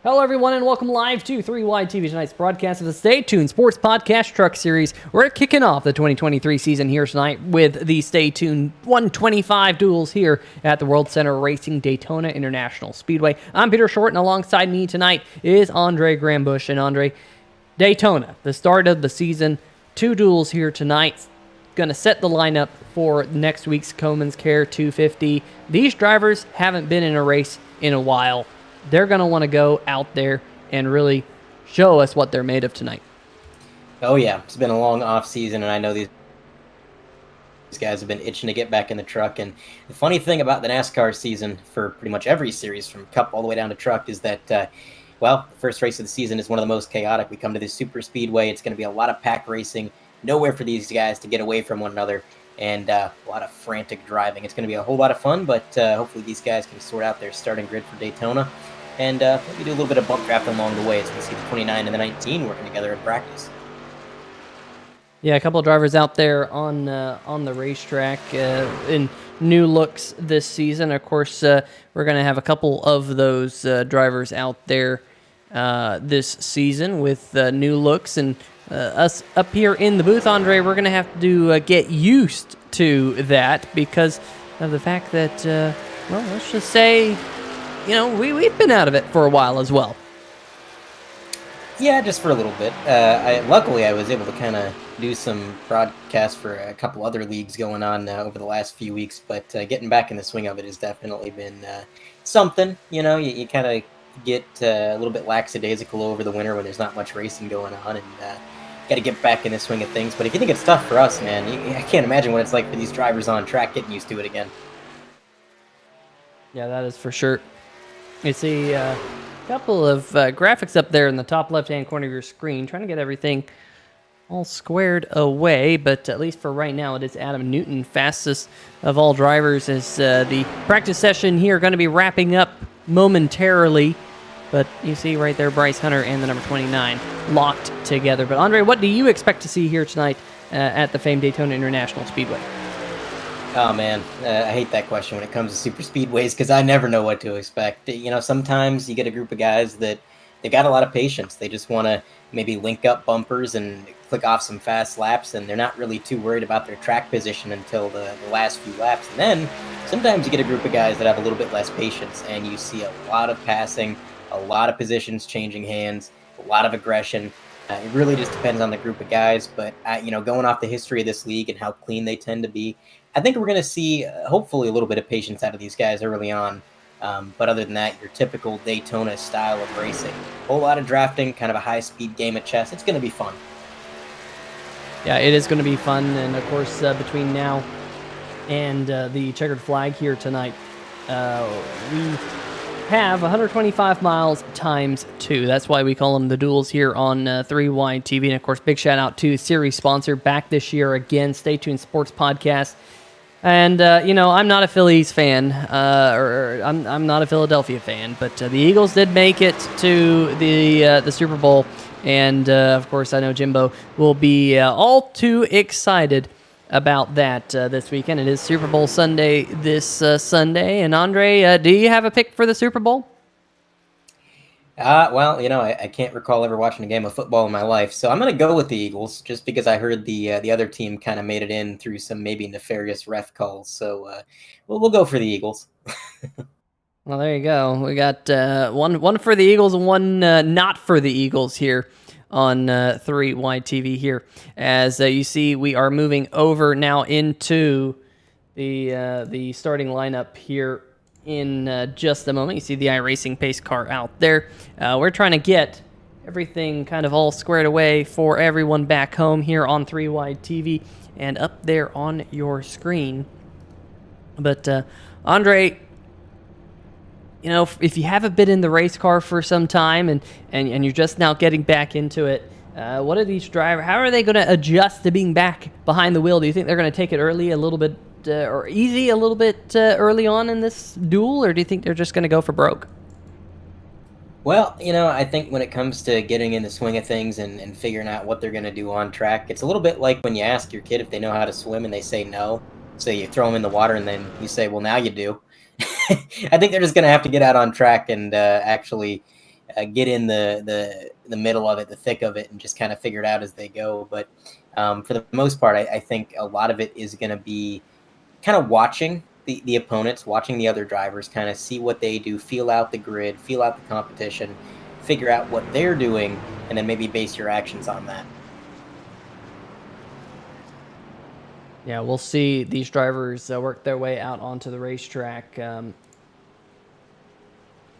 Hello, everyone, and welcome live to 3Y TV, tonight's broadcast of the Stay Tuned Sports Podcast Truck Series. We're kicking off the 2023 season here tonight with the Stay Tuned 125 duels here at the World Center Racing Daytona International Speedway. I'm Peter Short, and alongside me tonight is Andre Grambush. And Andre, Daytona, the start of the season, 2 duels here tonight. Going to set the lineup for next week's Choman's Care 250. These drivers haven't been in a race in a while. They're going to want to go out there and really show us what they're made of tonight. Oh, yeah. It's been a long off season, and I know these guys have been itching to get back in the truck. And the funny thing about the NASCAR season for pretty much every series, from Cup all the way down to truck, is that, the first race of the season is one of the most chaotic. We come to this super speedway. It's going to be a lot of pack racing, nowhere for these guys to get away from one another, and a lot of frantic driving. It's going to be a whole lot of fun, but hopefully these guys can sort out their starting grid for Daytona. And maybe do a little bit of bump drafting along the way as we see the 29 and the 19 working together in practice. Yeah, a couple of drivers out there on the racetrack in new looks this season. Of course, we're going to have a couple of those drivers out there this season with new looks. And us up here in the booth, Andre, we're going to have to get used to that because of the fact that, let's just say, we've been out of it for a while as well. Yeah, just for a little bit. Luckily, I was able to kind of do some broadcasts for a couple other leagues going on over the last few weeks, but getting back in the swing of it has definitely been something. You kind of get a little bit lackadaisical over the winter when there's not much racing going on, and got to get back in the swing of things. But if you think it's tough for us, man, I can't imagine what it's like for these drivers on track getting used to it again. Yeah, that is for sure. It's a couple of graphics up there in the top left-hand corner of your screen, trying to get everything all squared away, but at least for right now, it is Adam Newton, fastest of all drivers, as the practice session here going to be wrapping up momentarily. But you see right there, Bryce Hunter and the number 29 locked together. But Andre, what do you expect to see here tonight at the famed Daytona International Speedway? Oh, man, I hate that question when it comes to super speedways because I never know what to expect. Sometimes you get a group of guys that they got a lot of patience. They just want to maybe link up bumpers and click off some fast laps, and they're not really too worried about their track position until the last few laps. And then sometimes you get a group of guys that have a little bit less patience, and you see a lot of passing, a lot of positions changing hands, a lot of aggression. It really just depends on the group of guys, but going off the history of this league and how clean they tend to be, I think we're going to see hopefully a little bit of patience out of these guys early on. But other than that, your typical Daytona style of racing, a whole lot of drafting, kind of a high-speed game of chess. It's going to be fun. Yeah, it is going to be fun, and of course, between now and the checkered flag here tonight, we have 125 miles times 2. That's why we call them the duels here on 3Y TV. And of course, big shout out to series sponsor back this year again, Stay Tuned Sports Podcast. And I'm not a Phillies fan, or I'm not a Philadelphia fan, but the Eagles did make it to the Super Bowl, and of course, I know Jimbo will be all too excited about that this weekend. It is Super Bowl Sunday this Sunday. And Andre, do you have a pick for the Super Bowl? I can't recall ever watching a game of football in my life, so I'm going to go with the Eagles just because I heard the other team kind of made it in through some maybe nefarious ref calls. So we'll go for the Eagles. Well, there you go. We got one for the Eagles and one not for the Eagles here on 3Y TV here. As you see, we are moving over now into the starting lineup here in just a moment. You see the iRacing pace car out there. We're trying to get everything kind of all squared away for everyone back home here on 3Y TV and up there on your screen. But Andre, if you haven't been in the race car for some time and you're just now getting back into it, what are these drivers? How are they going to adjust to being back behind the wheel? Do you think they're going to take it early a little bit or easy a little bit early on in this duel, or do you think they're just going to go for broke? Well, I think when it comes to getting in the swing of things and figuring out what they're going to do on track, it's a little bit like when you ask your kid if they know how to swim and they say no. So you throw them in the water and then you say, well, now you do. I think they're just going to have to get out on track and actually get in the middle of it, the thick of it, and just kind of figure it out as they go. But for the most part, I think a lot of it is going to be kind of watching the opponents, watching the other drivers, kind of see what they do, feel out the grid, feel out the competition, figure out what they're doing, and then maybe base your actions on that. Yeah, we'll see these drivers work their way out onto the racetrack,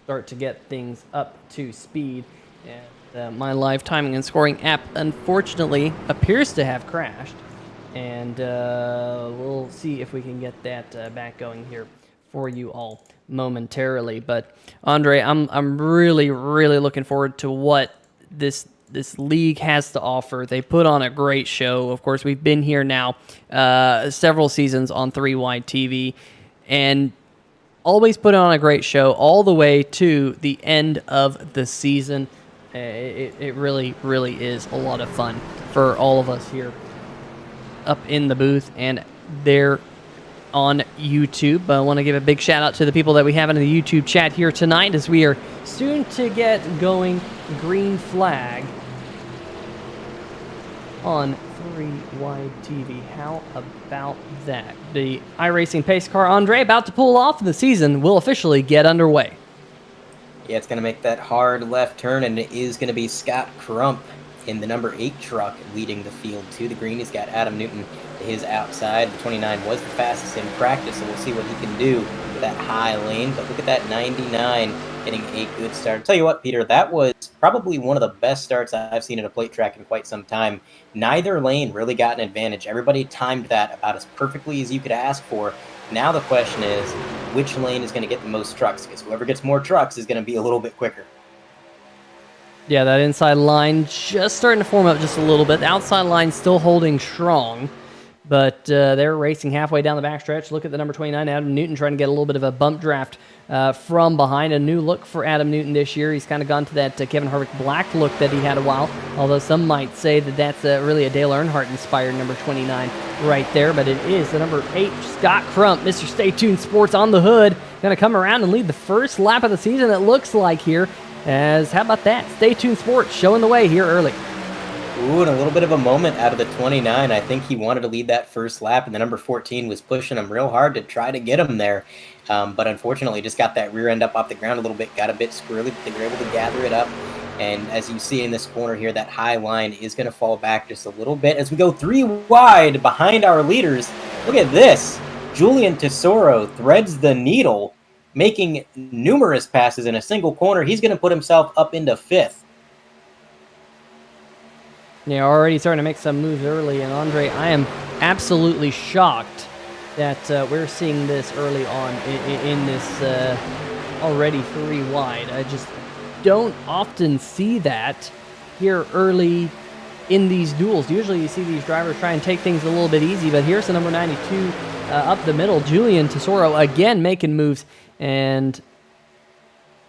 start to get things up to speed. And my live timing and scoring app, unfortunately, appears to have crashed. And we'll see if we can get that back going here for you all momentarily. But Andre, I'm really looking forward to what this league has to offer. They put on a great show. Of course, we've been here now several seasons on 3 Wide TV, and always put on a great show all the way to the end of the season. It really is a lot of fun for all of us here up in the booth and there on YouTube. I want to give a big shout out to the people that we have in the YouTube chat here tonight, as we are soon to get going green flag on 3 Wide TV. How about that? The iRacing pace car, Andre, about to pull off, and the season will officially get underway. Yeah, it's going to make that hard left turn, and it is going to be Scott Crump in the number 8 truck leading the field to the green. He's got Adam Newton to his outside. The 29 was the fastest in practice, so we'll see what he can do with that high lane. But look at that 99 getting a good start. I'll tell you what, Peter, that was probably one of the best starts I've seen at a plate track in quite some time. Neither lane really got an advantage. Everybody timed that about as perfectly as you could ask for. Now the question is, which lane is going to get the most trucks? Because whoever gets more trucks is going to be a little bit quicker. Yeah, that inside line just starting to form up just a little bit. The outside line still holding strong, but they're racing halfway down the backstretch. Look at the number 29, Adam Newton, trying to get a little bit of a bump draft from behind. A new look for Adam Newton this year. He's kind of gone to that Kevin Harvick black look that he had a while, although some might say that that's really a Dale Earnhardt-inspired number 29 right there, but it is the number 8, Scott Crump, Mr. Stay Tuned Sports on the hood, going to come around and lead the first lap of the season, it looks like here. How about that? Stay Tuned Sports showing the way here early. Ooh, and a little bit of a moment out of the 29. I think he wanted to lead that first lap, and the number 14 was pushing him real hard to try to get him there. But unfortunately, just got that rear end up off the ground a little bit, got a bit squirrely, but they were able to gather it up. And as you see in this corner here, that high line is going to fall back just a little bit as we go 3 wide behind our leaders. Look at this. Julian Tesoro threads the needle, making numerous passes in a single corner. He's going to put himself up into 5th. Yeah, already starting to make some moves early. And Andre, I am absolutely shocked that we're seeing this early on in this already 3 wide. I just don't often see that here early in these duels. Usually you see these drivers try and take things a little bit easy, but here's the number 92 up the middle, Julian Tesoro, again making moves, and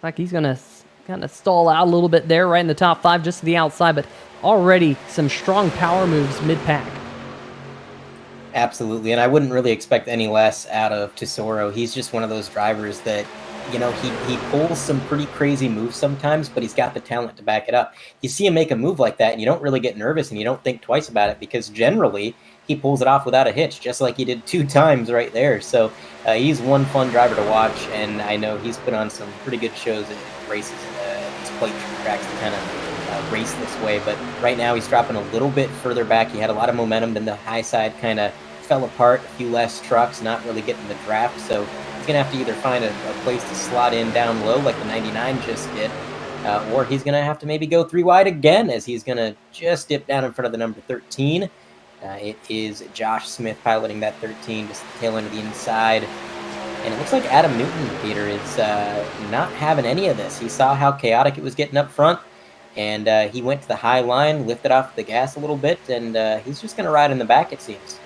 like he's going to kind of stall out a little bit there, right in the top 5, just to the outside, but already some strong power moves mid-pack. Absolutely, and I wouldn't really expect any less out of Tesoro. He's just one of those drivers that, you know, he pulls some pretty crazy moves sometimes, but he's got the talent to back it up. You see him make a move like that, and you don't really get nervous, and you don't think twice about it, because generally he pulls it off without a hitch, just like he did 2 times right there. So he's one fun driver to watch, and I know he's put on some pretty good shows at races, these plate tracks to kind of race this way. But right now he's dropping a little bit further back. He had a lot of momentum, then the high side kind of fell apart, a few less trucks, not really getting the draft. So he's going to have to either find a place to slot in down low like the 99 just did, or he's going to have to maybe go 3 wide again, as he's going to just dip down in front of the number 13. It is Josh Smith piloting that 13, just tail end of the inside. And it looks like Adam Newton, Peter, is not having any of this. He saw how chaotic it was getting up front, and he went to the high line, lifted off the gas a little bit, and he's just going to ride in the back, it seems.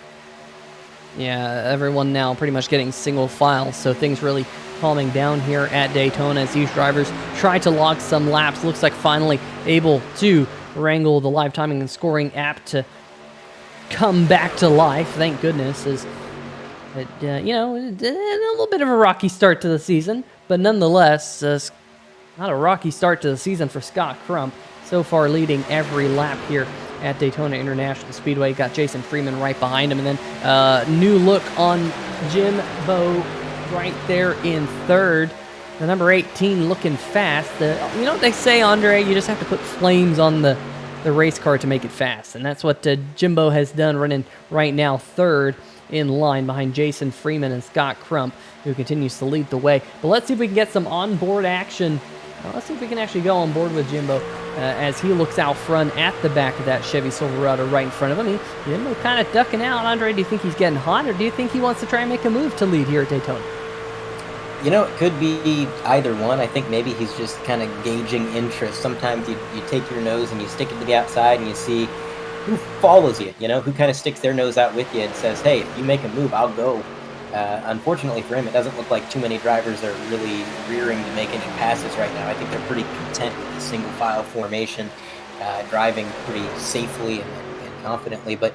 Yeah, everyone now pretty much getting single file, so things really calming down here at Daytona as these drivers try to log some laps. Looks like finally able to wrangle the live timing and scoring app to come back to life, thank goodness. As you know, a little bit of a rocky start to the season, but nonetheless, Not a rocky start to the season for Scott Crump. So far leading every lap here at Daytona International Speedway. Got Jason Freeman right behind him. And then new look on Jimbo right there in third. The number 18 looking fast. You know what they say, Andre? You just have to put flames on the race car to make it fast. And that's what Jimbo has done, running right now third in line behind Jason Freeman and Scott Crump, who continues to lead the way. But let's see if we can get some onboard action. Let's see if we can actually go on board with Jimbo as he looks out front at the back of that Chevy Silverado right in front of him. Jimbo kind of ducking out. Andre, do you think he's getting hot, or do you think he wants to try and make a move to lead here at Daytona? You know, it could be either one. I think maybe he's just kind of gauging interest. Sometimes you take your nose and you stick it to the outside and you see who follows you, who kind of sticks their nose out with you and says, hey, if you make a move, I'll go. Unfortunately for him, it doesn't look like too many drivers are really rearing to make any passes right now. I think they're pretty content with the single file formation, driving pretty safely and confidently. But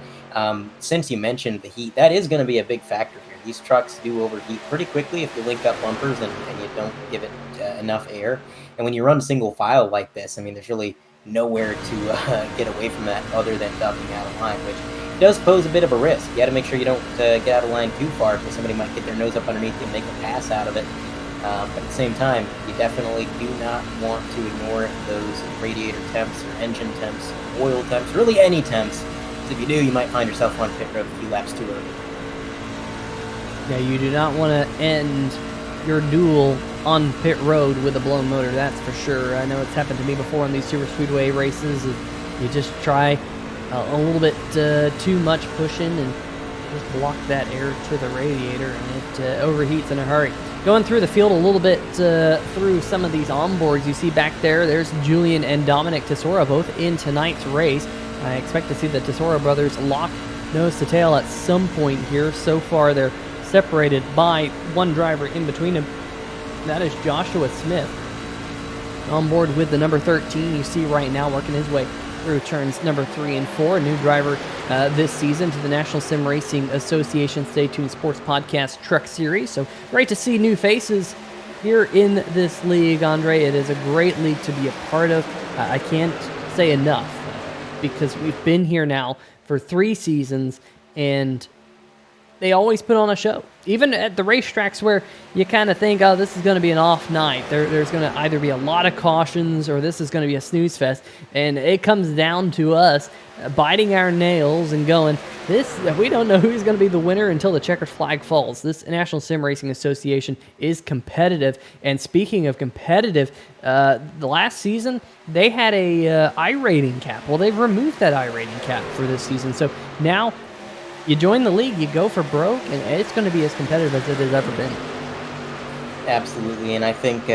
since you mentioned the heat, that is going to be a big factor here. These trucks do overheat pretty quickly if you link up bumpers and you don't give it enough air. And when you run single file like this, there's really nowhere to get away from that other than ducking out of line, which does pose a bit of a risk. You got to make sure you don't get out of line too far, because somebody might get their nose up underneath you and make a pass out of it. But at the same time, you definitely do not want to ignore those radiator temps or engine temps, oil temps, really any temps. Because if you do, you might find yourself on pit road a few laps too early. Yeah, you do not want to end your duel on pit road with a blown motor, that's for sure. I know it's happened to me before in these super speedway races. You just try a little bit too much pushing and just block that air to the radiator, and it overheats in a hurry. Going through the field a little bit through some of these onboards, you see back there's Julian and Dominic Tesoro, both in tonight's race. I expect to see the Tesoro brothers lock nose to tail at some point here. So far, they're separated by one driver in between them. That is Joshua Smith. On board with the number 13, you see right now working his way through turns number 3 and 4. A new driver this season to the National Sim Racing Association Stay Tuned Sports Podcast Truck Series. So great to see new faces here in this league, Andre. It is a great league to be a part of. I can't say enough because we've been here now for 3 seasons, and they always put on a show. Even at the racetracks where you kind of think, oh, this is going to be an off night. There's going to either be a lot of cautions or this is going to be a snooze fest. And it comes down to us biting our nails and going, we don't know who's going to be the winner until the checkered flag falls. This National Sim Racing Association is competitive. And speaking of competitive, the last season, they had a I-rating cap. Well, they've removed that I-rating cap for this season. So now you join the league, you go for broke, and it's going to be as competitive as it has ever been. Absolutely, and I think,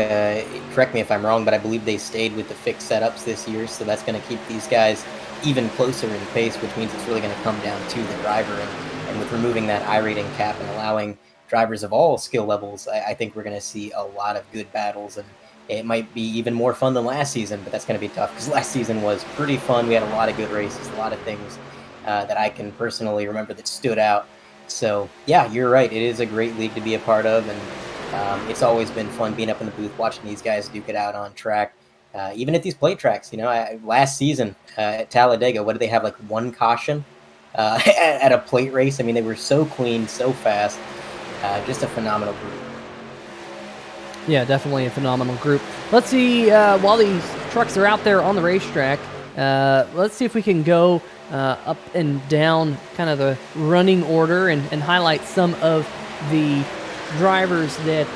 correct me if I'm wrong, but I believe they stayed with the fixed setups this year, so that's going to keep these guys even closer in pace, which means it's really going to come down to the driver. And with removing that I-rating cap and allowing drivers of all skill levels, I think we're going to see a lot of good battles, and it might be even more fun than last season, but that's going to be tough, because last season was pretty fun. We had a lot of good races, a lot of things that I can personally remember that stood out. So yeah, you're right. It is a great league to be a part of, and it's always been fun being up in the booth watching these guys duke it out on track. Even at these plate tracks, last season at Talladega, what did they have, like 1 caution at a plate race? They were so clean, so fast. Just a phenomenal group. Yeah, definitely a phenomenal group. Let's see, while these trucks are out there on the racetrack, let's see if we can go up and down kind of the running order and highlight some of the drivers that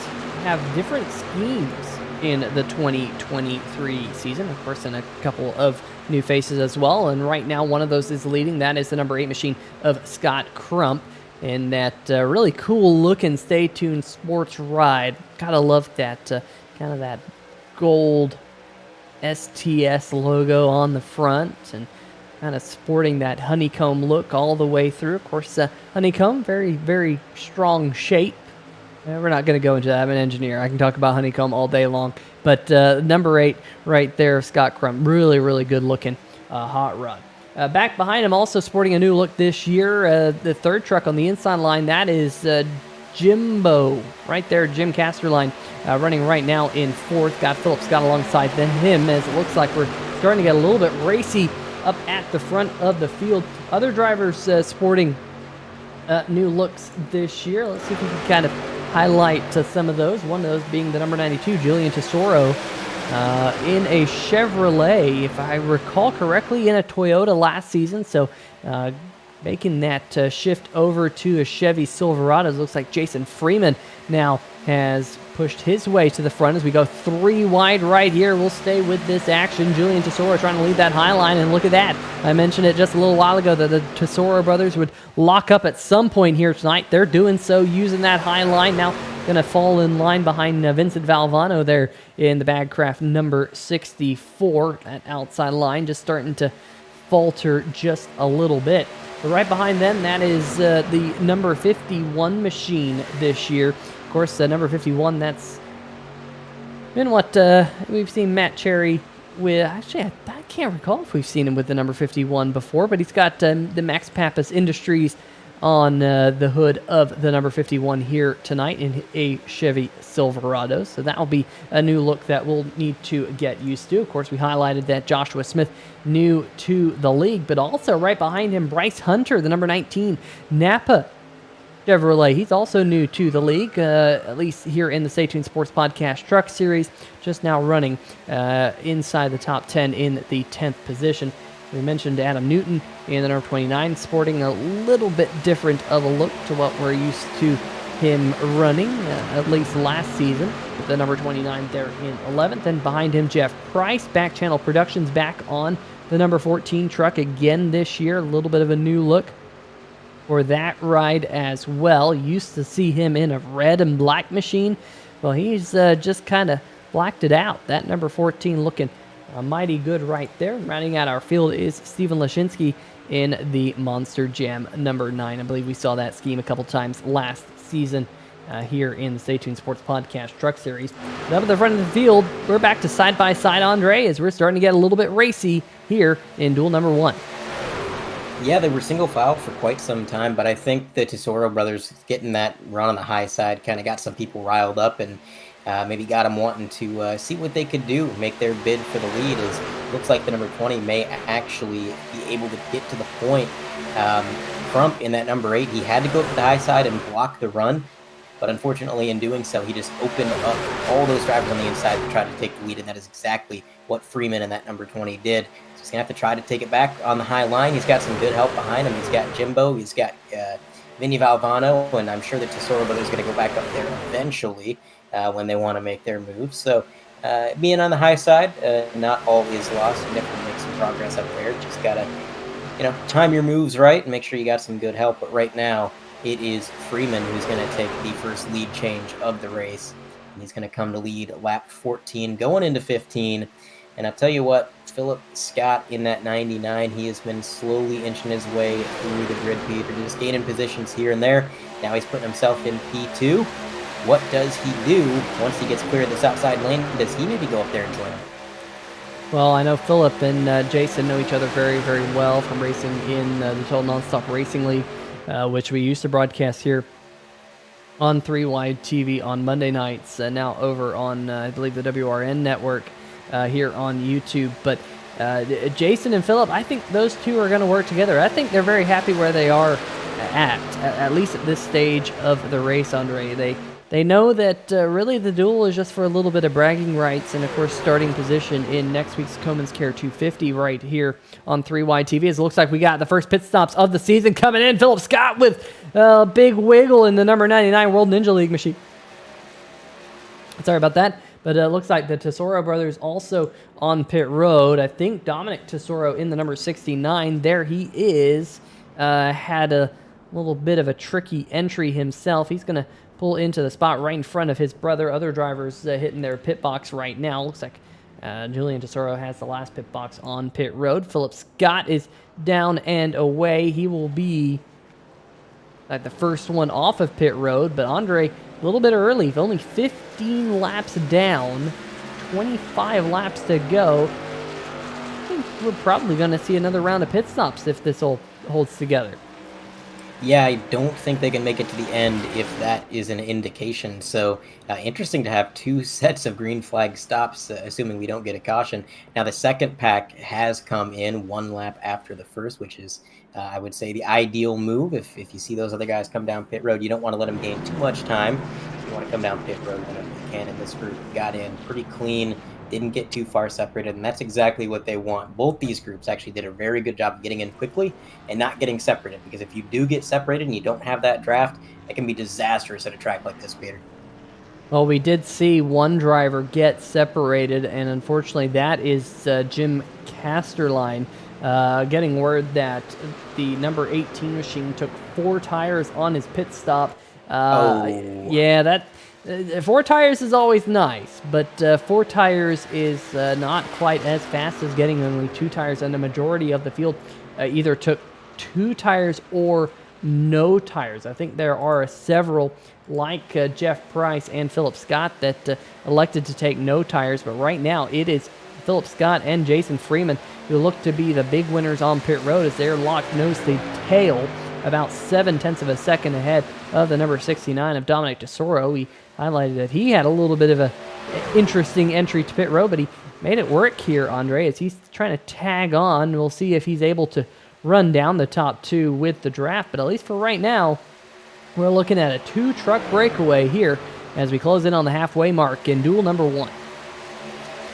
have different schemes in the 2023 season. Of course, and a couple of new faces as well. And right now, one of those is leading. That is the number 8 machine of Scott Crump. And that really cool looking Stay Tuned Sports ride. Gotta love that kind of that gold STS logo on the front, and kind of sporting that honeycomb look all the way through. Of course, honeycomb, very, very strong shape. We're not going to go into that. I'm an engineer. I can talk about honeycomb all day long. But number 8 right there, Scott Crump, really, really good looking hot rod. Back behind him, also sporting a new look this year, the third truck on the inside line, that is Jimbo right there, Jim Casterline, running right now in 4th. Got Philip Scott alongside him, as it looks like we're starting to get a little bit racy up at the front of the field. Other drivers sporting new looks this year. Let's see if we can kind of highlight some of those. One of those being the number 92, Julian Tesoro, in a Chevrolet, if I recall correctly, in a Toyota last season. So making that shift over to a Chevy Silverado. It looks like Jason Freeman now has pushed his way to the front as we go 3 wide right here. We'll stay with this action. Julian Tesoro trying to lead that high line, and look at that. I mentioned it just a little while ago that the Tesoro brothers would lock up at some point here tonight. They're doing so using that high line. Now going to fall in line behind Vincent Valvano there in the Bagcraft number 64. That outside line just starting to falter just a little bit. But right behind them, that is the number 51 machine this year. Of course, number 51, that's been what we've seen Matt Cherry with. Actually, I can't recall if we've seen him with the number 51 before, but he's got the Max Pappas Industries on the hood of the number 51 here tonight in a Chevy Silverado. So that will be a new look that we'll need to get used to. Of course, we highlighted that Joshua Smith new to the league, but also right behind him, Bryce Hunter, the number 19 Napa Chevrolet. He's also new to the league, at least here in the Stay Tuned Sports Podcast Truck Series, just now running inside the top 10 in the 10th position. We mentioned Adam Newton in the number 29, sporting a little bit different of a look to what we're used to him running, at least last season, with the number 29 there in 11th. And behind him, Jeff Price, Back Channel Productions, back on the number 14 truck again this year. A little bit of a new look for that ride as well. Used to see him in a red and black machine. Well, he's just kind of blacked it out. That number 14 looking mighty good right there. Rounding out our field is Stephen Lashinsky in the Monster Jam number 9. I believe we saw that scheme a couple times last season here in the Stay Tuned Sports Podcast Truck Series. But up at the front of the field, we're back to side-by-side Andre as we're starting to get a little bit racy here in duel number 1. Yeah, they were single file for quite some time, but I think the Tesoro brothers getting that run on the high side kind of got some people riled up and maybe got them wanting to see what they could do, make their bid for the lead. Looks like the number 20 may actually be able to get to the point. Crump in that number 8, he had to go up to the high side and block the run, but unfortunately in doing so, he just opened up all those drivers on the inside to try to take the lead, and that is exactly what Freeman and that number 20 did. So he's going to have to try to take it back on the high line. He's got some good help behind him. He's got Jimbo, he's got Vinny Valvano, and I'm sure the Tesoro brothers going to go back up there eventually when they want to make their move. So being on the high side, not all is lost. You definitely make some progress up there. Just got to, time your moves right and make sure you got some good help. But right now, it is Freeman who's going to take the first lead change of the race. And he's going to come to lead lap 14, going into 15. And I'll tell you what, Philip Scott in that 99, he has been slowly inching his way through the grid, Peter, just gaining positions here and there. Now he's putting himself in P2. What does he do once he gets clear of this outside lane? Does he maybe go up there and join him? Well, I know Philip and Jason know each other very, very well from racing in the Total Nonstop Racing League, which we used to broadcast here on 3 Wide TV on Monday nights, now over on, I believe, the WRN network here on YouTube. But Jason and Philip, I think those two are going to work together. I think they're very happy where they are at least at this stage of the race, Andre. They know that really the duel is just for a little bit of bragging rights and, of course, starting position in next week's Coleman's Care 250 right here on 3 Wide TV. As it looks like we got the first pit stops of the season coming in. Philip Scott with a big wiggle in the number 99 World Ninja League machine. Sorry about that. But it looks like the Tesoro brothers also on pit road. I think Dominic Tesoro in the number 69. There he is. Had a little bit of a tricky entry himself. He's going to pull into the spot right in front of his brother. Other drivers hitting their pit box right now. Looks like Julian Tesoro has the last pit box on pit road. Philip Scott is down and away. He will be like the first one off of pit road. But Andre, a little bit early, only 15 laps down, 25 laps to go. I think we're probably going to see another round of pit stops if this all holds together. Yeah, I don't think they can make it to the end if that is an indication. So interesting to have two sets of green flag stops, assuming we don't get a caution. Now, the second pack has come in one lap after the first, which is, I would say, the ideal move. If you see those other guys come down pit road, you don't want to let them gain too much time. So you want to come down pit road whenever you can. And this group got in pretty clean, didn't get too far separated, and that's exactly what they want. Both these groups actually did a very good job of getting in quickly and not getting separated, because if you do get separated and you don't have that draft, it can be disastrous at a track like this, Peter. Well, we did see one driver get separated, and unfortunately that is Jim Casterline, getting word that the number 18 machine took 4 tires on his pit stop. Yeah, that 4 tires is always nice, but 4 tires is not quite as fast as getting only 2 tires, and the majority of the field either took 2 tires or no tires. I think there are several like Jeff Price and Philip Scott that elected to take no tires, but right now it is Philip Scott and Jason Freeman who look to be the big winners on pit road as they're locked nose to tail about 0.7 of a second ahead of the number 69 of Dominic Tesoro. We highlighted that he had a little bit of a interesting entry to pit road, but he made it work here, Andre, as he's trying to tag on. We'll see if he's able to run down the top 2 with the draft, but at least for right now, we're looking at a 2-truck breakaway here as we close in on the halfway mark in duel number 1.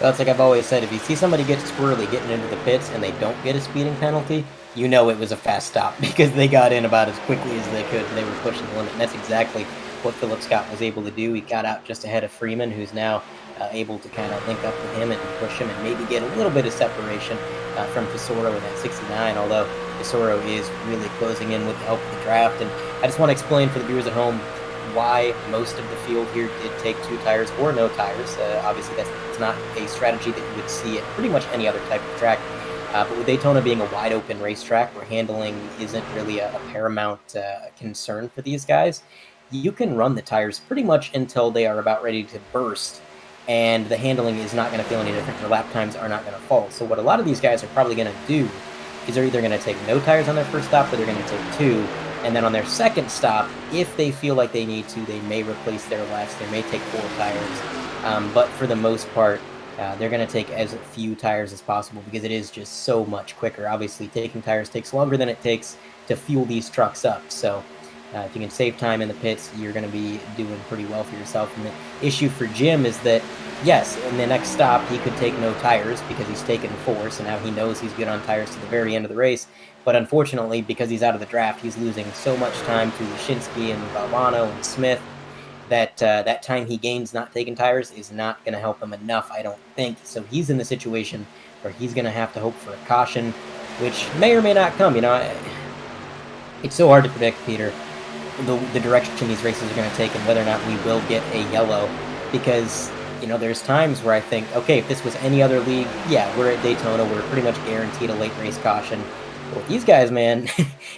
Well, it's like I've always said, if you see somebody get squirrely getting into the pits and they don't get a speeding penalty, you know it was a fast stop because they got in about as quickly as they could and they were pushing the limit. And that's exactly what Philip Scott was able to do. He got out just ahead of Freeman, who's now able to kind of link up with him and push him and maybe get a little bit of separation from Tesoro in that 69, although Tesoro is really closing in with the help of the draft. And I just want to explain for the viewers at home why most of the field here did take 2 tires or no tires. Obviously, that's not a strategy that you would see at pretty much any other type of track. But with Daytona being a wide open racetrack where handling isn't really a paramount concern for these guys, you can run the tires pretty much until they are about ready to burst, and the handling is not going to feel any different. Your lap times are not going to fall. So what a lot of these guys are probably going to do is they're either going to take no tires on their first stop or they're going to take 2. And then on their second stop, if they feel like they need to, they may replace their lefts. They may take 4 tires. But for the most part, they're going to take as few tires as possible because it is just so much quicker. Obviously, taking tires takes longer than it takes to fuel these trucks up. So if you can save time in the pits, you're going to be doing pretty well for yourself. And the issue for Jim is that, yes, in the next stop, he could take no tires because he's taken 4, so now he knows he's good on tires to the very end of the race. But unfortunately, because he's out of the draft, he's losing so much time to Wyszynski and Valvano and Smith that that time he gains not taking tires is not going to help him enough, I don't think. So he's in the situation where he's going to have to hope for a caution, which may or may not come. You know, it's so hard to predict, Peter, the direction these races are going to take and whether or not we will get a yellow, because you know there's times where I think, okay, if this was any other league, yeah, we're at Daytona, we're pretty much guaranteed a late race caution. But with these guys, man,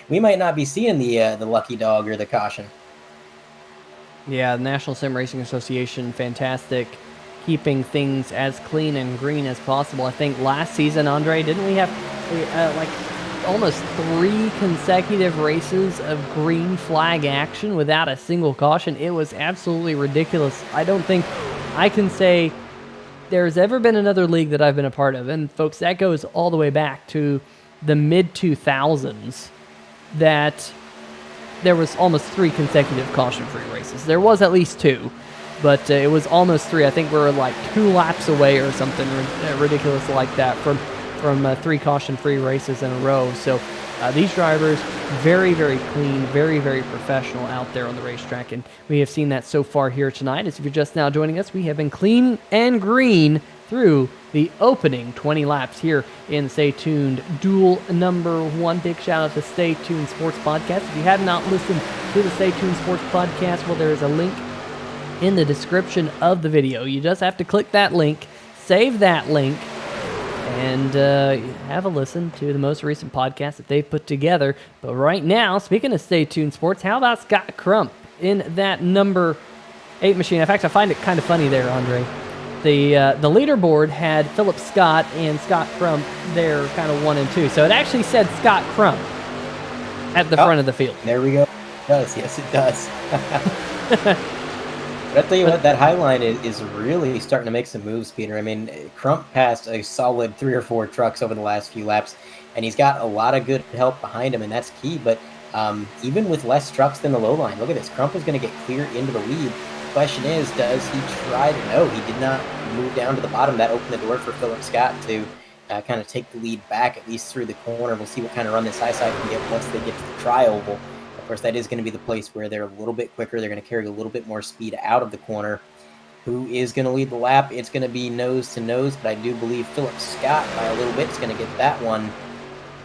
we might not be seeing the lucky dog or the caution. Yeah, the National Sim Racing Association, fantastic, keeping things as clean and green as possible. I think last season, Andre, didn't we have like almost 3 consecutive races of green flag action without a single caution? It was absolutely ridiculous. I don't think I can say there's ever been another league that I've been a part of, and folks, that goes all the way back to the mid-2000s, that there was almost 3 consecutive caution-free races. There was at least 2, but it was almost 3. I think we were like 2 laps away or something ridiculous like that from 3 caution-free races in a row. So these drivers, very, very clean, very, very professional out there on the racetrack, and we have seen that so far here tonight. As if you're just now joining us, we have been clean and green through the opening 20 laps here in Stay Tuned Duel number 1. Big shout out to Stay Tuned Sports Podcast. If you have not listened to the Stay Tuned Sports Podcast, well, there is a link in the description of the video. You just have to click that link, save that link, and have a listen to the most recent podcast that they've put together. But right now, speaking of Stay Tuned Sports, how about Scott Crump in that number 8 machine? In fact, I find it kind of funny there, Andre. The leaderboard had Philip Scott and Scott Crump there kind of 1 and 2. So it actually said Scott Crump. at the front of the field. There we go. It does. Yes, it does. But I'll tell you what, that high line is really starting to make some moves, Peter. I mean, Crump passed a solid 3 or 4 trucks over the last few laps, and he's got a lot of good help behind him, and that's key. But even with less trucks than the low line, look at this. Crump is going to get clear into the lead. The question is, does he try to? No, he did not move down to the bottom. That opened the door for Philip Scott to kind of take the lead back, at least through the corner. We'll see what kind of run this high side can get once they get to the tri-oval. Of course, that is going to be the place where they're a little bit quicker. They're going to carry a little bit more speed out of the corner. Who is going to lead the lap? It's going to be nose to nose, but I do believe Philip Scott by a little bit is going to get that one.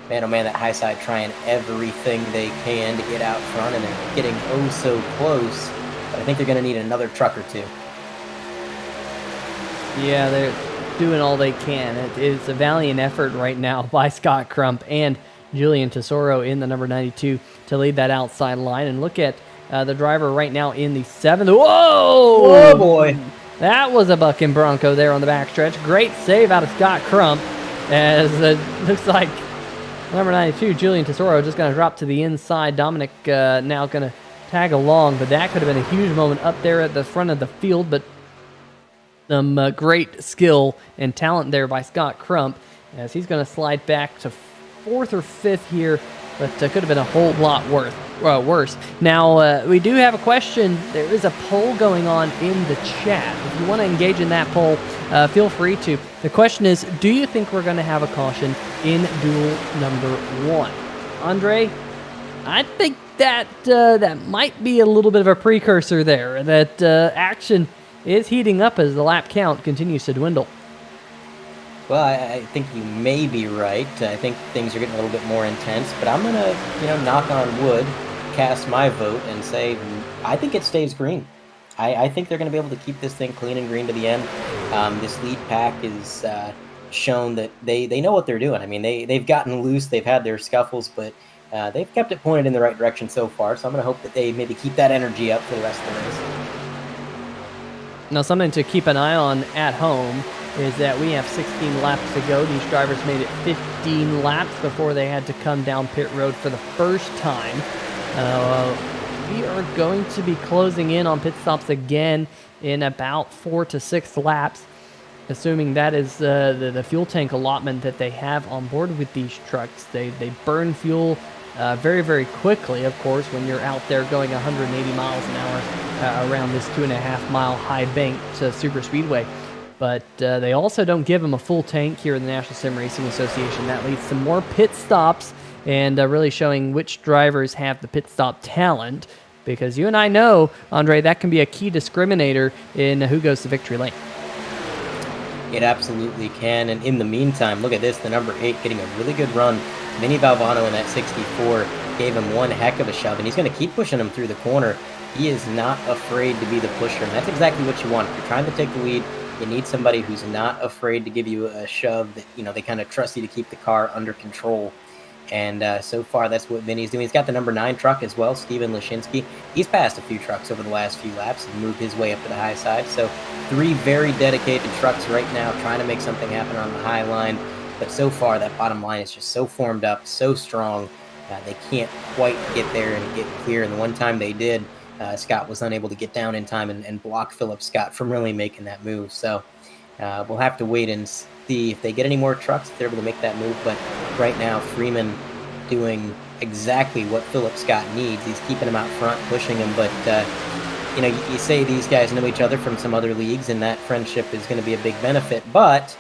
Man, oh man, that high side trying everything they can to get out front, and they're getting oh so close. But I think they're going to need another truck or two. Yeah, they're doing all they can. It is a valiant effort right now by Scott Crump and Julian Tesoro in the number 92 to lead that outside line. And look at the driver right now in the 7th. Whoa! Oh, boy. That was a bucking Bronco there on the backstretch. Great save out of Scott Crump, as it looks like number 92, Julian Tesoro, just going to drop to the inside. Dominic now going to tag along, but that could have been a huge moment up there at the front of the field, but some great skill and talent there by Scott Crump, as he's going to slide back to 4th or 5th here, but could have been a whole lot worse. Now, we do have a question. There is a poll going on in the chat. If you want to engage in that poll, feel free to. The question is, do you think we're going to have a caution in duel number 1? Andre, I think that that might be a little bit of a precursor there, that action is heating up as the lap count continues to dwindle. Well, I think you may be right. I think things are getting a little bit more intense, but I'm going to, knock on wood, cast my vote, and say I think it stays green. I think they're going to be able to keep this thing clean and green to the end. This lead pack is shown that they know what they're doing. I mean, they've gotten loose, they've had their scuffles, but they've kept it pointed in the right direction so far, so I'm going to hope that they maybe keep that energy up for the rest of the race. Now, something to keep an eye on at home is that we have 16 laps to go. These drivers made it 15 laps before they had to come down pit road for the first time. We are going to be closing in on pit stops again in about 4 to 6 laps, assuming that is the fuel tank allotment that they have on board with these trucks. They burn fuel very, very quickly, of course, when you're out there going 180 miles an hour around this 2.5-mile high banked super speedway. But they also don't give them a full tank here in the National Sim Racing Association. That leads to more pit stops and really showing which drivers have the pit stop talent, because you and I know, Andre, that can be a key discriminator in who goes to victory lane. It absolutely can, and in the meantime, look at this, the number 8 getting a really good run. Vinny Valvano in that 64 gave him one heck of a shove, and he's going to keep pushing him through the corner. He is not afraid to be the pusher, and that's exactly what you want. If you're trying to take the lead, you need somebody who's not afraid to give you a shove, that they kind of trust you to keep the car under control. And so far, that's what Vinny's doing. He's got the number 9 truck as well, Steven Lashinsky. He's passed a few trucks over the last few laps and moved his way up to the high side. So 3 very dedicated trucks right now trying to make something happen on the high line. But so far, that bottom line is just so formed up, so strong. They can't quite get there and get clear. And the one time they did, Scott was unable to get down in time and block Philip Scott from really making that move. So we'll have to wait and see if they get any more trucks, if they're able to make that move. But right now, Freeman doing exactly what Philip Scott needs. He's keeping him out front, pushing him. But, you say these guys know each other from some other leagues, and that friendship is going to be a big benefit. But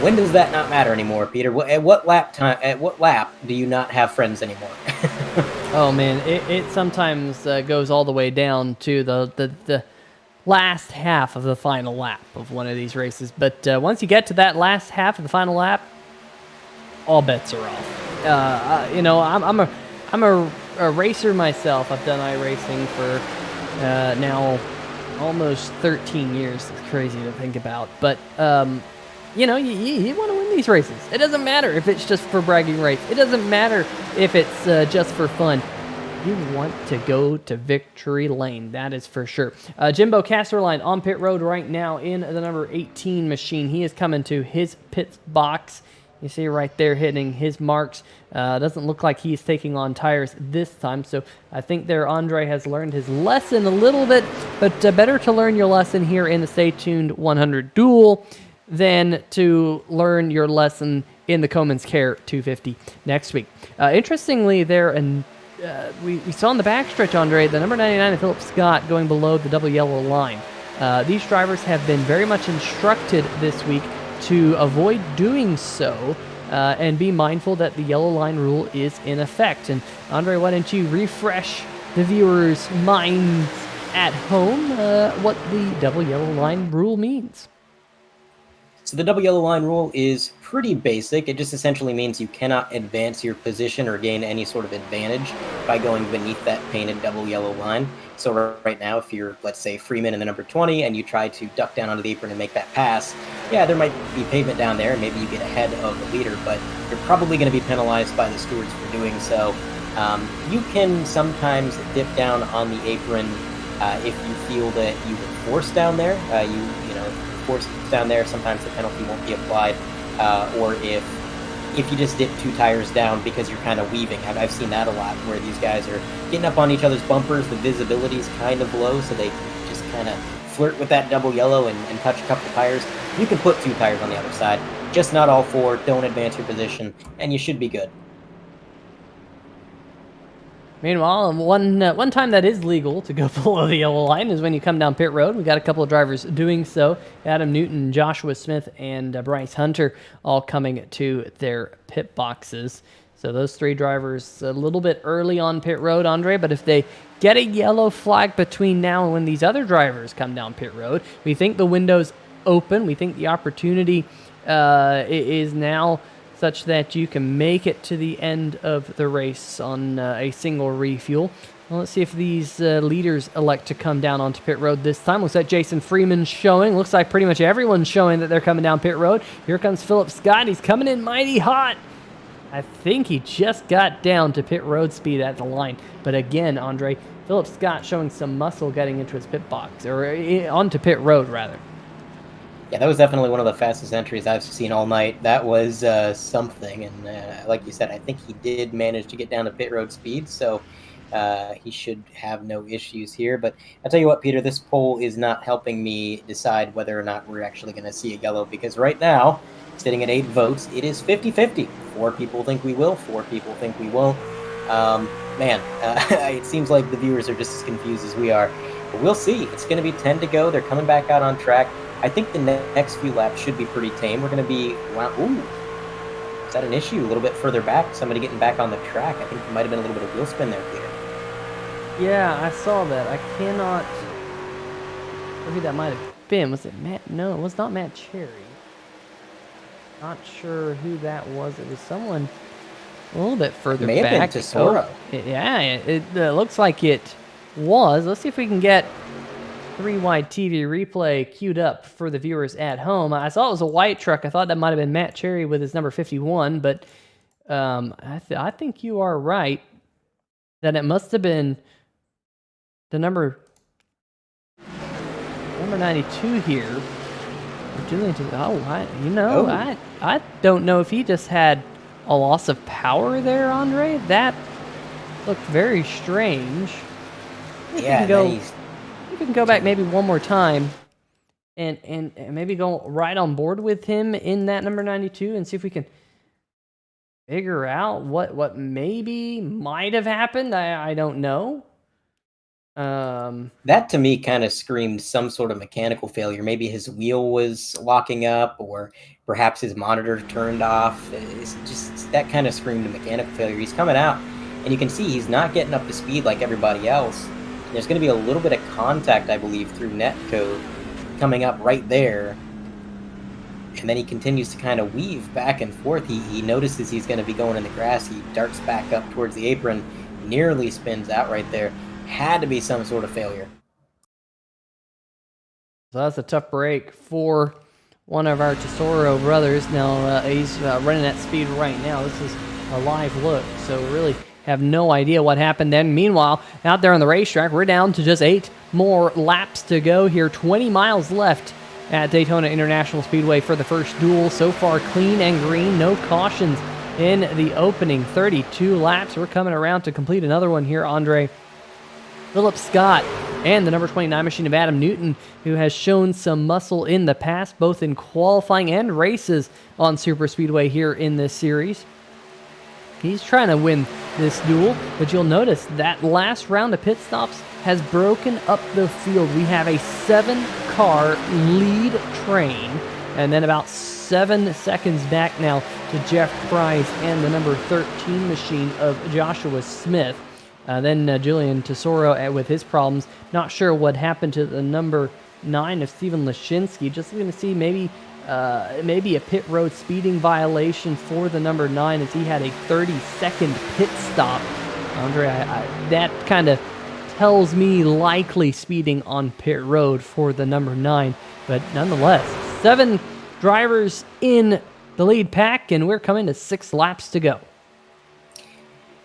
when does that not matter anymore, Peter? At what lap do you not have friends anymore? Oh, man, it sometimes goes all the way down to the last half of the final lap of one of these races. But once you get to that last half of the final lap, all bets are off. I'm a racer myself. I've done iRacing for now almost 13 years. It's crazy to think about. But, you want to win these races. It doesn't matter if it's just for bragging rights. It doesn't matter if it's just for fun. You want to go to victory lane, that is for sure. Jimbo Casterline on pit road right now in the number 18 machine. He is coming to his pit box You see right there hitting his marks. Doesn't look like he's taking on tires this time, so I think there Andre has learned his lesson a little bit, but better to learn your lesson here in the Stay Tuned 100 Duel than to learn your lesson in the Choman's Care 250 next week. Interestingly, there and we saw in the backstretch, Andre, the number 99 of Philip Scott going below the double yellow line. These drivers have been very much instructed this week to avoid doing so and be mindful that the yellow line rule is in effect. And Andre, why don't you refresh the viewers' minds at home what the double yellow line rule means? So the double yellow line rule is pretty basic. It just essentially means you cannot advance your position or gain any sort of advantage by going beneath that painted double yellow line. So right now, if you're, let's say, Freeman in the number 20 and you try to duck down onto the apron and make that pass, yeah, there might be pavement down there and maybe you get ahead of the leader, but you're probably going to be penalized by the stewards for doing so. You can sometimes dip down on the apron if you feel that you were forced down there. Forced down there, sometimes the penalty won't be applied, or if you just dip 2 tires down because you're kind of weaving. I've seen that a lot, where these guys are getting up on each other's bumpers, the visibility is kind of low, so they just kind of flirt with that double yellow and touch a couple tires. You can put 2 tires on the other side, just not all 4, don't advance your position, and you should be good. Meanwhile, one time that is legal to go below the yellow line is when you come down pit road. We got a couple of drivers doing so. Adam Newton, Joshua Smith, and Bryce Hunter all coming to their pit boxes. So those 3 drivers a little bit early on pit road, Andre, but if they get a yellow flag between now and when these other drivers come down pit road, we think the window's open. We think the opportunity is now such that you can make it to the end of the race on a single refuel. Well, let's see if these leaders elect to come down onto pit road this time. Looks like Jason Freeman's showing. Looks like pretty much everyone's showing that they're coming down pit road. Here comes Philip Scott. He's coming in mighty hot. I think he just got down to pit road speed at the line. But again, Andre, Philip Scott showing some muscle getting into his pit box, or onto pit road, rather. Yeah, that was definitely one of the fastest entries I've seen all night. That was something, and like you said, I think he did manage to get down to pit road speed, so he should have no issues here. But I'll tell you what, Peter, this poll is not helping me decide whether or not we're actually going to see a yellow, because right now, sitting at 8 votes, it is 50-50. 4 people think we will, 4 people think we won't. It seems like the viewers are just as confused as we are. But we'll see. It's going to be 10 to go. They're coming back out on track. I think the next few laps should be pretty tame. We're going to be around... Ooh, is that an issue? A little bit further back? Somebody getting back on the track. I think there might have been a little bit of wheel spin there, Peter. Yeah, I saw that. I cannot... Who that might have been. Was it Matt? No, it was not Matt Cherry. Not sure who that was. It was someone a little bit further back. May have been Tesoro. It looks like it was. Let's see if we can get 3-wide TV replay queued up for the viewers at home. I saw it was a white truck. I thought that might have been Matt Cherry with his number 51, but I think you are right that it must have been the number 92 here. I don't know if he just had a loss of power there, Andre. That looked very strange. Yeah, you can go back maybe one more time and maybe go right on board with him in that number 92 and see if we can figure out what maybe might have happened. I don't know. That to me kind of screamed some sort of mechanical failure. Maybe his wheel was locking up, or perhaps his monitor turned off. It's just that kind of screamed a mechanical failure. He's coming out, and you can see he's not getting up to speed like everybody else. There's going to be a little bit of contact, I believe, through netcode coming up right there. And then he continues to kind of weave back and forth. He notices he's going to be going in the grass. He darts back up towards the apron, nearly spins out right there. Had to be some sort of failure. So that's a tough break for one of our Tesoro brothers. Now he's running at speed right now. This is a live look, so really have no idea what happened then. Meanwhile, out there on the racetrack, we're down to just 8 more laps to go here. 20 miles left at Daytona International Speedway for the first duel. So far, clean and green, no cautions in the opening 32 laps. We're coming around to complete another one here, Andre. Philip Scott and the number 29 machine of Adam Newton, who has shown some muscle in the past, both in qualifying and races on Super Speedway here in this series. He's trying to win this duel, but you'll notice that last round of pit stops has broken up the field. We have a 7-car lead train, and then about 7 seconds back now to Jeff Price and the number 13 machine of Joshua Smith. Then Julian Tesoro with his problems. Not sure what happened to the number 9 of Steven Lashinsky. Just going to see maybe a pit road speeding violation for the number 9 as he had a 30-second pit stop. Andre, that kind of tells me likely speeding on pit road for the number 9. But nonetheless, 7 drivers in the lead pack, and we're coming to 6 laps to go.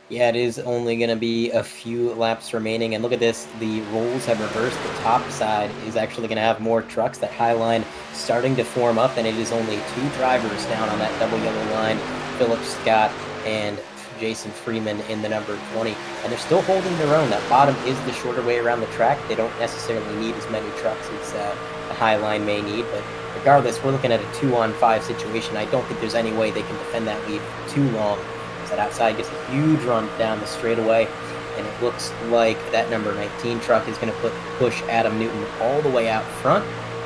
Yeah, it is only going to be a few laps remaining. And look at this. The roles have reversed. The top side is actually going to have more trucks. That high line starting to form up, and it is only 2 drivers down on that double yellow line. Philip Scott and Jason Freeman in the number 20. And they're still holding their own. That bottom is the shorter way around the track. They don't necessarily need as many trucks as the high line may need. But regardless, we're looking at a 2-on-5 situation. I don't think there's any way they can defend that lead for too long. That outside gets a huge run down the straightaway, and it looks like that number 19 truck is going to push Adam Newton all the way out front,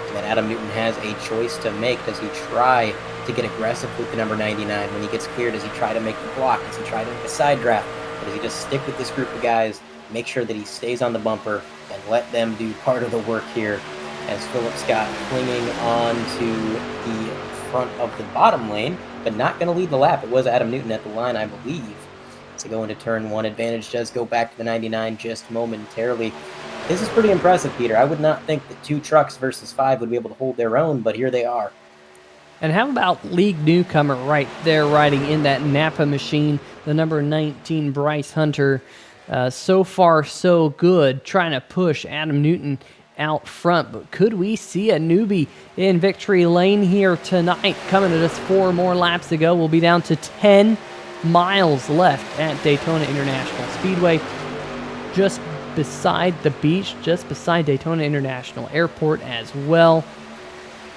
and then Adam Newton has a choice to make. Does he try to get aggressive with the number 99 when he gets cleared? Does he try to make the block? Does he try to make a side draft? Or does he just stick with this group of guys, make sure that he stays on the bumper, and let them do part of the work here as Philip Scott clinging on to the front of the bottom lane, but not going to lead the lap. It was Adam Newton at the line, I believe. To go into turn 1, advantage does go back to the 99 just momentarily. This is pretty impressive, Peter. I would not think that 2 trucks versus 5 would be able to hold their own, but here they are. And how about league newcomer right there riding in that Napa machine, the number 19 Bryce Hunter. So far, so good, trying to push Adam Newton out front, but could we see a newbie in victory lane here tonight? Coming to just 4 more laps to go. We'll be down to 10 miles left at Daytona International Speedway, just beside the beach, just beside Daytona International Airport as well.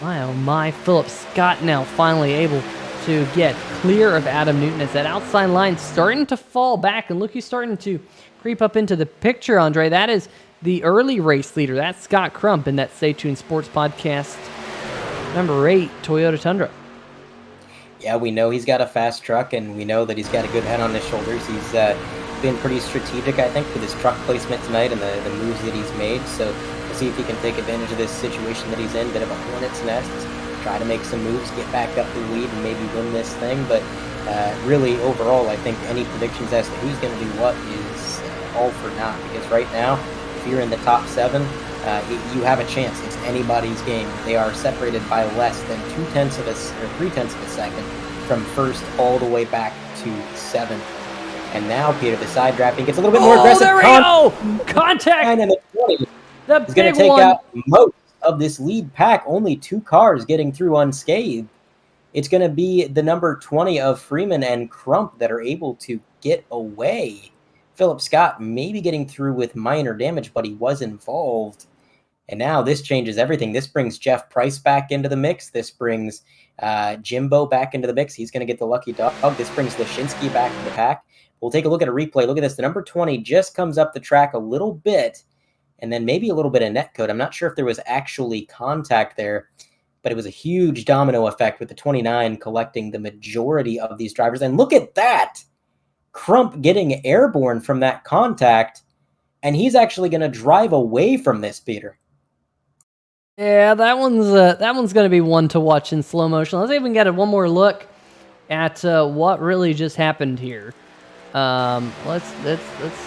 My oh my, Philip Scott now finally able to get clear of Adam Newton as that outside line starting to fall back, and look, he's starting to creep up into the picture, Andre. That is the early race leader. That's Scott Crump in that Stay Tuned Sports Podcast number 8 Toyota Tundra. Yeah, we know he's got a fast truck, and we know that he's got a good head on his shoulders. He's been pretty strategic, I think, with his truck placement tonight and the moves that he's made. So we'll see if he can take advantage of this situation that he's in. Bit of a hornet's nest. Try to make some moves, get back up the lead, and maybe win this thing. But really, overall, I think any predictions as to who's going to do what is all for naught. Because right now, if you're in the top 7, you have a chance. It's anybody's game. They are separated by less than 0.2 of a second from first all the way back to 7th. And now, Peter, the side drafting gets a little bit more aggressive. There we go! Contact! And the 20 the is going to take out most of this lead pack. Only 2 cars getting through unscathed. It's going to be the number 20 of Freeman and Crump that are able to get away. Philip Scott maybe getting through with minor damage, but he was involved. And now this changes everything. This brings Jeff Price back into the mix. This brings Jimbo back into the mix. He's going to get the lucky dog. This brings Lashinsky back to the pack. We'll take a look at a replay. Look at this. The number 20 just comes up the track a little bit, and then maybe a little bit of net code. I'm not sure if there was actually contact there, but it was a huge domino effect with the 29 collecting the majority of these drivers. And look at that. Crump getting airborne from that contact, and he's actually going to drive away from this, Peter. Yeah, that one's going to be one to watch in slow motion. Let's even get one more look at what really just happened here. Let's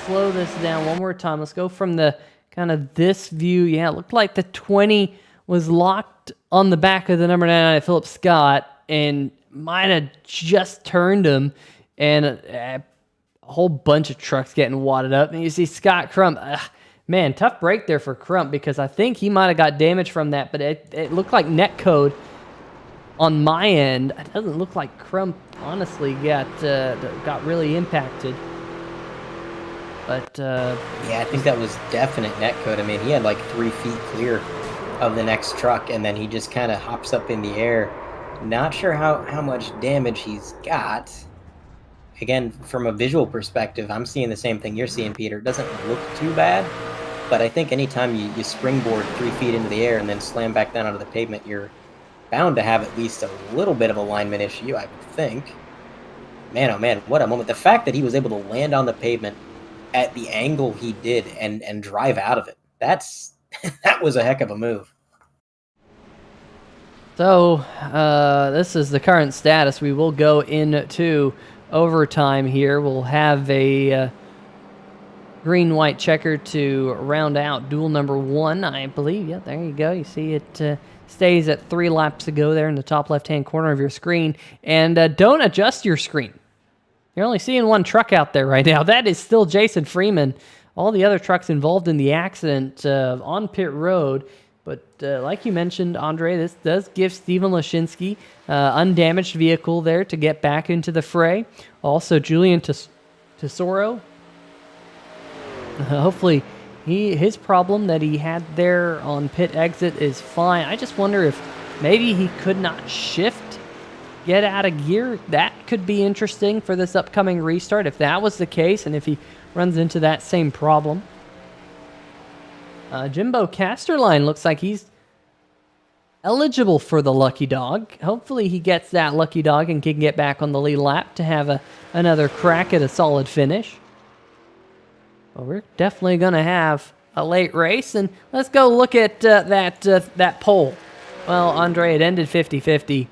slow this down one more time. Let's go from the kind of this view. Yeah, it looked like the 20 was locked on the back of the number 99 Philip Scott and might have just turned him, and a whole bunch of trucks getting wadded up. And you see Scott Crump Man, tough break there for Crump because I think he might have got damage from that, but it looked like netcode on my end. It doesn't look like Crump honestly got really impacted. But yeah, I think that was definite netcode. I mean, he had like 3 feet clear of the next truck, and then he just kind of hops up in the air. Not sure how much damage he's got. Again, from a visual perspective, I'm seeing the same thing you're seeing, Peter. It doesn't look too bad, but I think anytime you springboard 3 feet into the air and then slam back down onto the pavement, you're bound to have at least a little bit of alignment issue, I would think. Man, oh man, what a moment. The fact that he was able to land on the pavement at the angle he did and drive out of it, that's that was a heck of a move. So, this is the current status. We will go into overtime here. We'll have a green-white checker to round out duel number 1, I believe. Yeah, there you go. You see it stays at 3 laps to go there in the top left-hand corner of your screen. And don't adjust your screen. You're only seeing one truck out there right now. That is still Jason Freeman. All the other trucks involved in the accident on pit road. But like you mentioned, Andre, this does give Steven Lashinsky undamaged vehicle there to get back into the fray. Also, Julian Tesoro. Hopefully, his problem that he had there on pit exit is fine. I just wonder if maybe he could not shift, get out of gear. That could be interesting for this upcoming restart if that was the case and if he runs into that same problem. Jimbo Casterline looks like he's eligible for the lucky dog. Hopefully he gets that lucky dog and can get back on the lead lap to have another crack at a solid finish. Well, we're definitely going to have a late race, and let's go look at that poll. Well, Andre, it ended 50-50.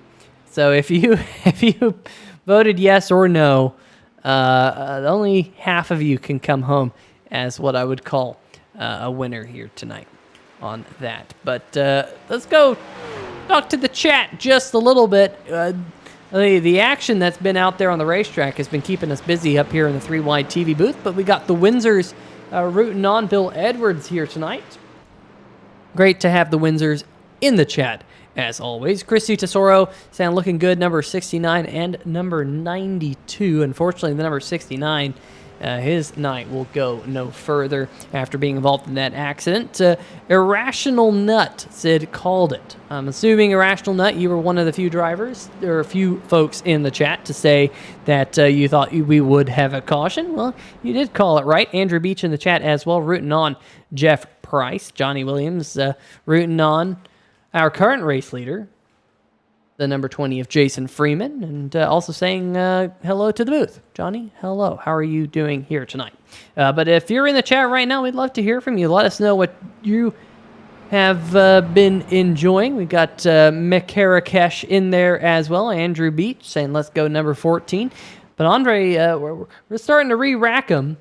So if you voted yes or no, only half of you can come home as what I would call a winner here tonight on that. But let's go talk to the chat just a little bit. The action that's been out there on the racetrack has been keeping us busy up here in the 3-wide TV booth, but we got the Windsors rooting on Bill Edwards here tonight. Great to have the Windsors in the chat, as always. Christy Tesoro saying looking good, number 69 and number 92. Unfortunately, the number 69, his night will go no further after being involved in that accident. Irrational Nut said called it. I'm assuming Irrational Nut, you were one of the few drivers, or a few folks in the chat to say that you thought we would have a caution. Well, you did call it right. Andrew Beach in the chat as well, rooting on Jeff Price. Johnny Williams rooting on our current race leader, the number 20 of Jason Freeman, and also saying hello to the booth. Johnny, hello. How are you doing here tonight? But if you're in the chat right now, we'd love to hear from you. Let us know what you have been enjoying. We got Mekarakesh in there as well. Andrew Beach saying let's go number 14. But Andre, we're starting to re-rack them.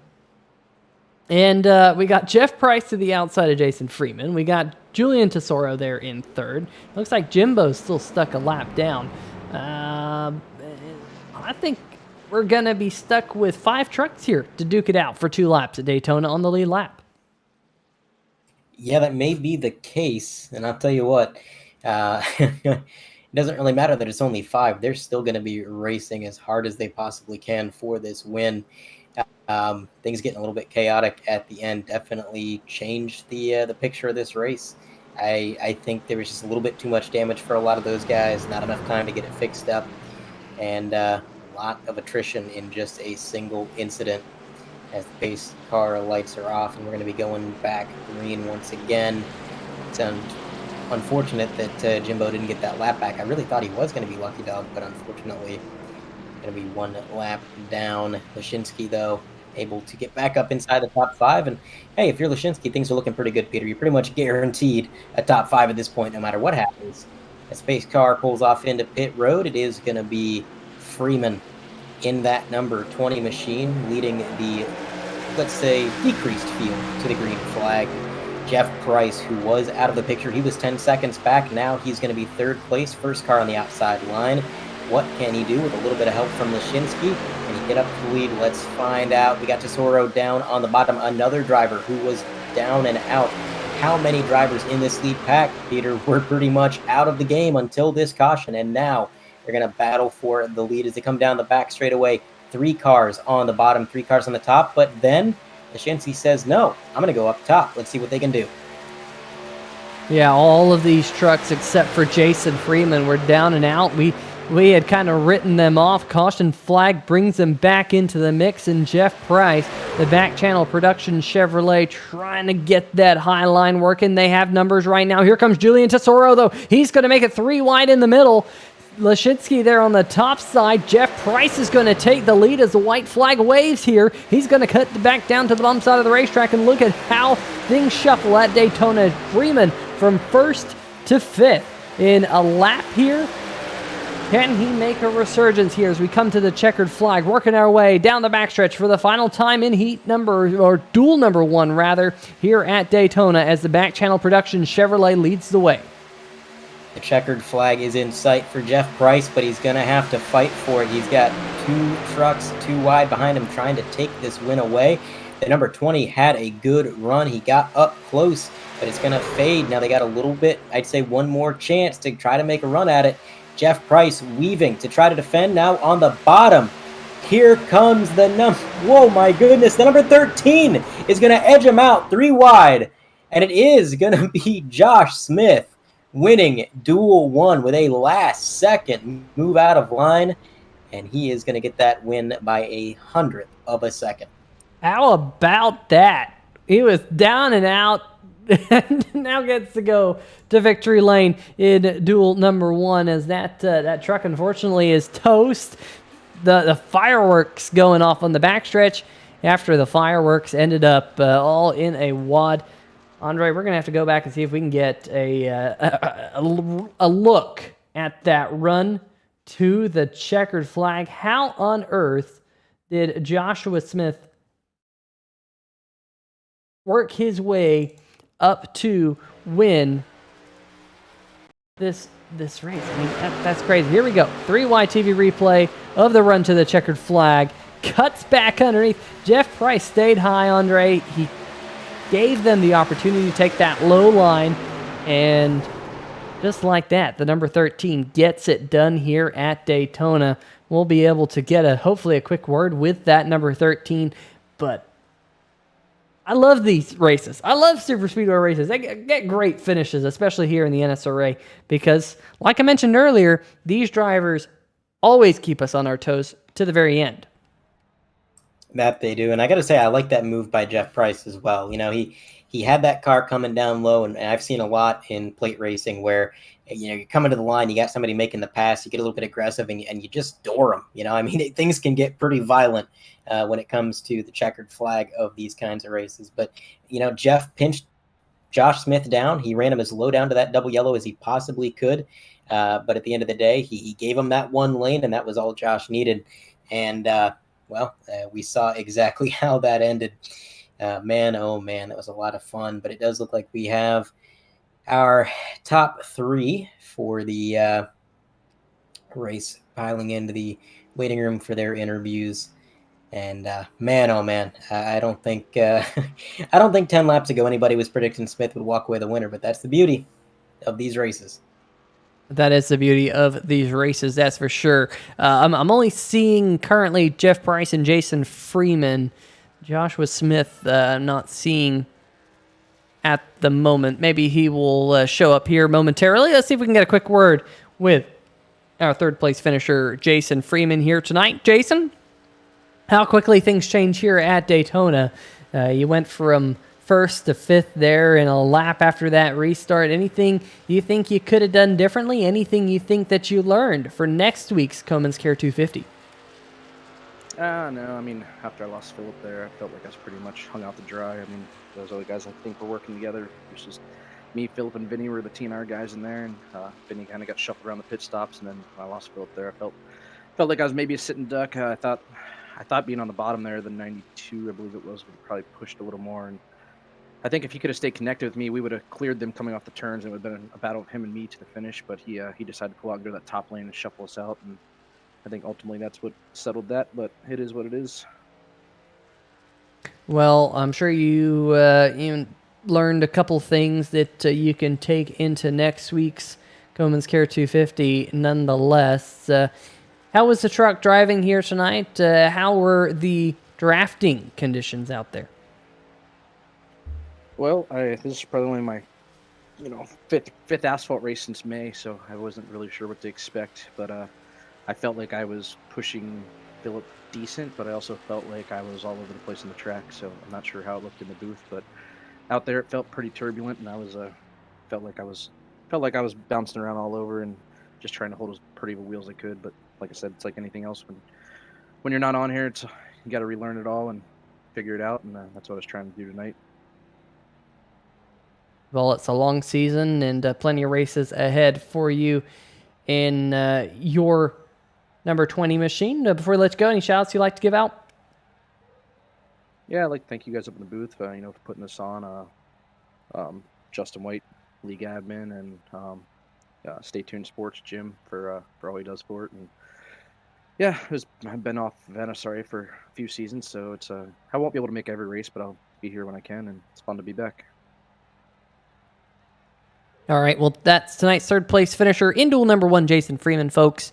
And we got Jeff Price to the outside of Jason Freeman. We got Julian Tesoro there in third. Looks like Jimbo's still stuck a lap down. I think we're going to be stuck with 5 trucks here to duke it out for 2 laps at Daytona on the lead lap. Yeah, that may be the case. And I'll tell you what, it doesn't really matter that it's only 5. They're still going to be racing as hard as they possibly can for this win. Things getting a little bit chaotic at the end definitely changed the picture of this race. I think there was just a little bit too much damage for a lot of those guys, not enough time to get it fixed up, and a lot of attrition in just a single incident as the pace car lights are off, and we're going to be going back green once again. It's unfortunate that Jimbo didn't get that lap back. I really thought he was going to be lucky dog, but unfortunately going to be 1 lap down. Lashinsky, though, able to get back up inside the top 5. And hey, if you're Lashinsky, things are looking pretty good, Peter. You're pretty much guaranteed a top 5 at this point, no matter what happens. As pace car pulls off into pit road, it is going to be Freeman in that number 20 machine, leading the, let's say, decreased field to the green flag. Jeff Price, who was out of the picture, he was 10 seconds back. Now he's going to be 3rd place, first car on the outside line. What can he do with a little bit of help from Lashinsky? Can he get up to the lead? Let's find out. We got Tesoro down on the bottom. Another driver who was down and out. How many drivers in this lead pack, Peter, were pretty much out of the game until this caution, and now they're going to battle for the lead as they come down the back straightaway. 3 cars on the bottom, 3 cars on the top, but then Lashinsky says, no, I'm going to go up top. Let's see what they can do. Yeah, all of these trucks except for Jason Freeman were down and out. We had kind of written them off. Caution flag brings them back into the mix, and Jeff Price, the back channel production Chevrolet, trying to get that high line working. They have numbers right now. Here comes Julian Tesoro, though. He's going to make it 3 wide in the middle. Lashinsky there on the top side. Jeff Price is going to take the lead as the white flag waves here. He's going to cut back down to the bump side of the racetrack, and look at how things shuffle at Daytona. Freeman from 1st to 5th in a lap here. Can he make a resurgence here as we come to the checkered flag, working our way down the backstretch for the final time in duel number 1 rather, here at Daytona as the back channel production Chevrolet leads the way. The checkered flag is in sight for Jeff Price, but he's going to have to fight for it. He's got 2 trucks too wide behind him trying to take this win away. The number 20 had a good run. He got up close, but it's going to fade. Now they got a little bit, I'd say one more chance to try to make a run at it. Jeff Price weaving to try to defend now on the bottom. Here comes the whoa, my goodness. The number 13 is going to edge him out 3 wide, and it is going to be Josh Smith winning Duel 1 with a last-second move out of line, and he is going to get that win by 1/100 of a second. How about that? He was down and out, and now gets to go to victory lane in duel number 1 as that truck unfortunately is toast. The fireworks going off on the backstretch after the fireworks ended up all in a wad. Andre, we're going to have to go back and see if we can get a look at that run to the checkered flag. How on earth did Joshua Smith work his way up to win this race? I mean, that's crazy. Here we go. 3Y TV replay of the run to the checkered flag. Cuts back underneath. Jeff Price stayed high, Andre. He gave them the opportunity to take that low line, and just like that, the number 13 gets it done here at Daytona. We'll be able to get hopefully a quick word with that number 13, but I love these races. I love super speedway races. They get great finishes, especially here in the NSRA, because like I mentioned earlier, these drivers always keep us on our toes to the very end. That they do, and I got to say, I like that move by Jeff Price as well. You know, he had that car coming down low, and I've seen a lot in plate racing where, you know, you're coming to the line, you got somebody making the pass, you get a little bit aggressive, and you just door them. You know, I mean, things can get pretty violent when it comes to the checkered flag of these kinds of races. But, you know, Jeff pinched Josh Smith down. He ran him as low down to that double yellow as he possibly could. But at the end of the day, he gave him that 1 lane, and that was all Josh needed. And, we saw exactly how that ended. Man, oh man, that was a lot of fun. But it does look like we have our top 3 for the race piling into the waiting room for their interviews. And man, oh man, I don't think 10 laps ago anybody was predicting Smith would walk away the winner. But that's the beauty of these races. That is the beauty of these races, that's for sure. I'm only seeing currently Jeff Price and Jason Freeman. Joshua Smith, I'm not seeing at the moment. Maybe he will show up here momentarily. Let's see if we can get a quick word with our 3rd place finisher, Jason Freeman, here tonight. Jason, how quickly things change here at Daytona. You went from 1st to 5th there in a lap after that restart. Anything you think you could have done differently? Anything you think that you learned for next week's Coleman's Care 250? No, I mean, after I lost Philip there, I felt like I was pretty much hung out to dry. I mean, those other guys I think were working together. It was just me, Philip, and Vinny were the TNR guys in there, and Vinny kind of got shuffled around the pit stops, and then when I lost Philip there, I felt like I was maybe a sitting duck. I thought being on the bottom there, the 92, I believe it was, would have probably pushed a little more, and I think if he could have stayed connected with me, we would have cleared them coming off the turns, and it would have been a battle of him and me to the finish. But he decided to pull out and go to that top lane and shuffle us out, and I think ultimately that's what settled that. But it is what it is. Well, I'm sure you learned a couple things that you can take into next week's Choman's Care 250 nonetheless. How was the truck driving here tonight? How were the drafting conditions out there? Well, this is probably only my fifth asphalt race since May, so I wasn't really sure what to expect. But I felt like I was pushing Philip decent, but I also felt like I was all over the place on the track. So I'm not sure how it looked in the booth, but out there it felt pretty turbulent, and I was felt like I was bouncing around all over and just trying to hold as pretty of a wheel as I could. But like I said, it's like anything else when you're not on here, you got to relearn it all and figure it out, and that's what I was trying to do tonight. Well, it's a long season and plenty of races ahead for you in your number 20 machine. Before we let you go, any shout outs you'd like to give out? Yeah, I'd like to thank you guys up in the booth, for putting this on. Justin White, league admin, and Stay Tuned Sports Jim for all he does for it. And yeah, I've been off of NSRA for a few seasons, so it's I won't be able to make every race, but I'll be here when I can, and it's fun to be back. All right, well, that's tonight's third place finisher in duel number 1, Jason Freeman, folks.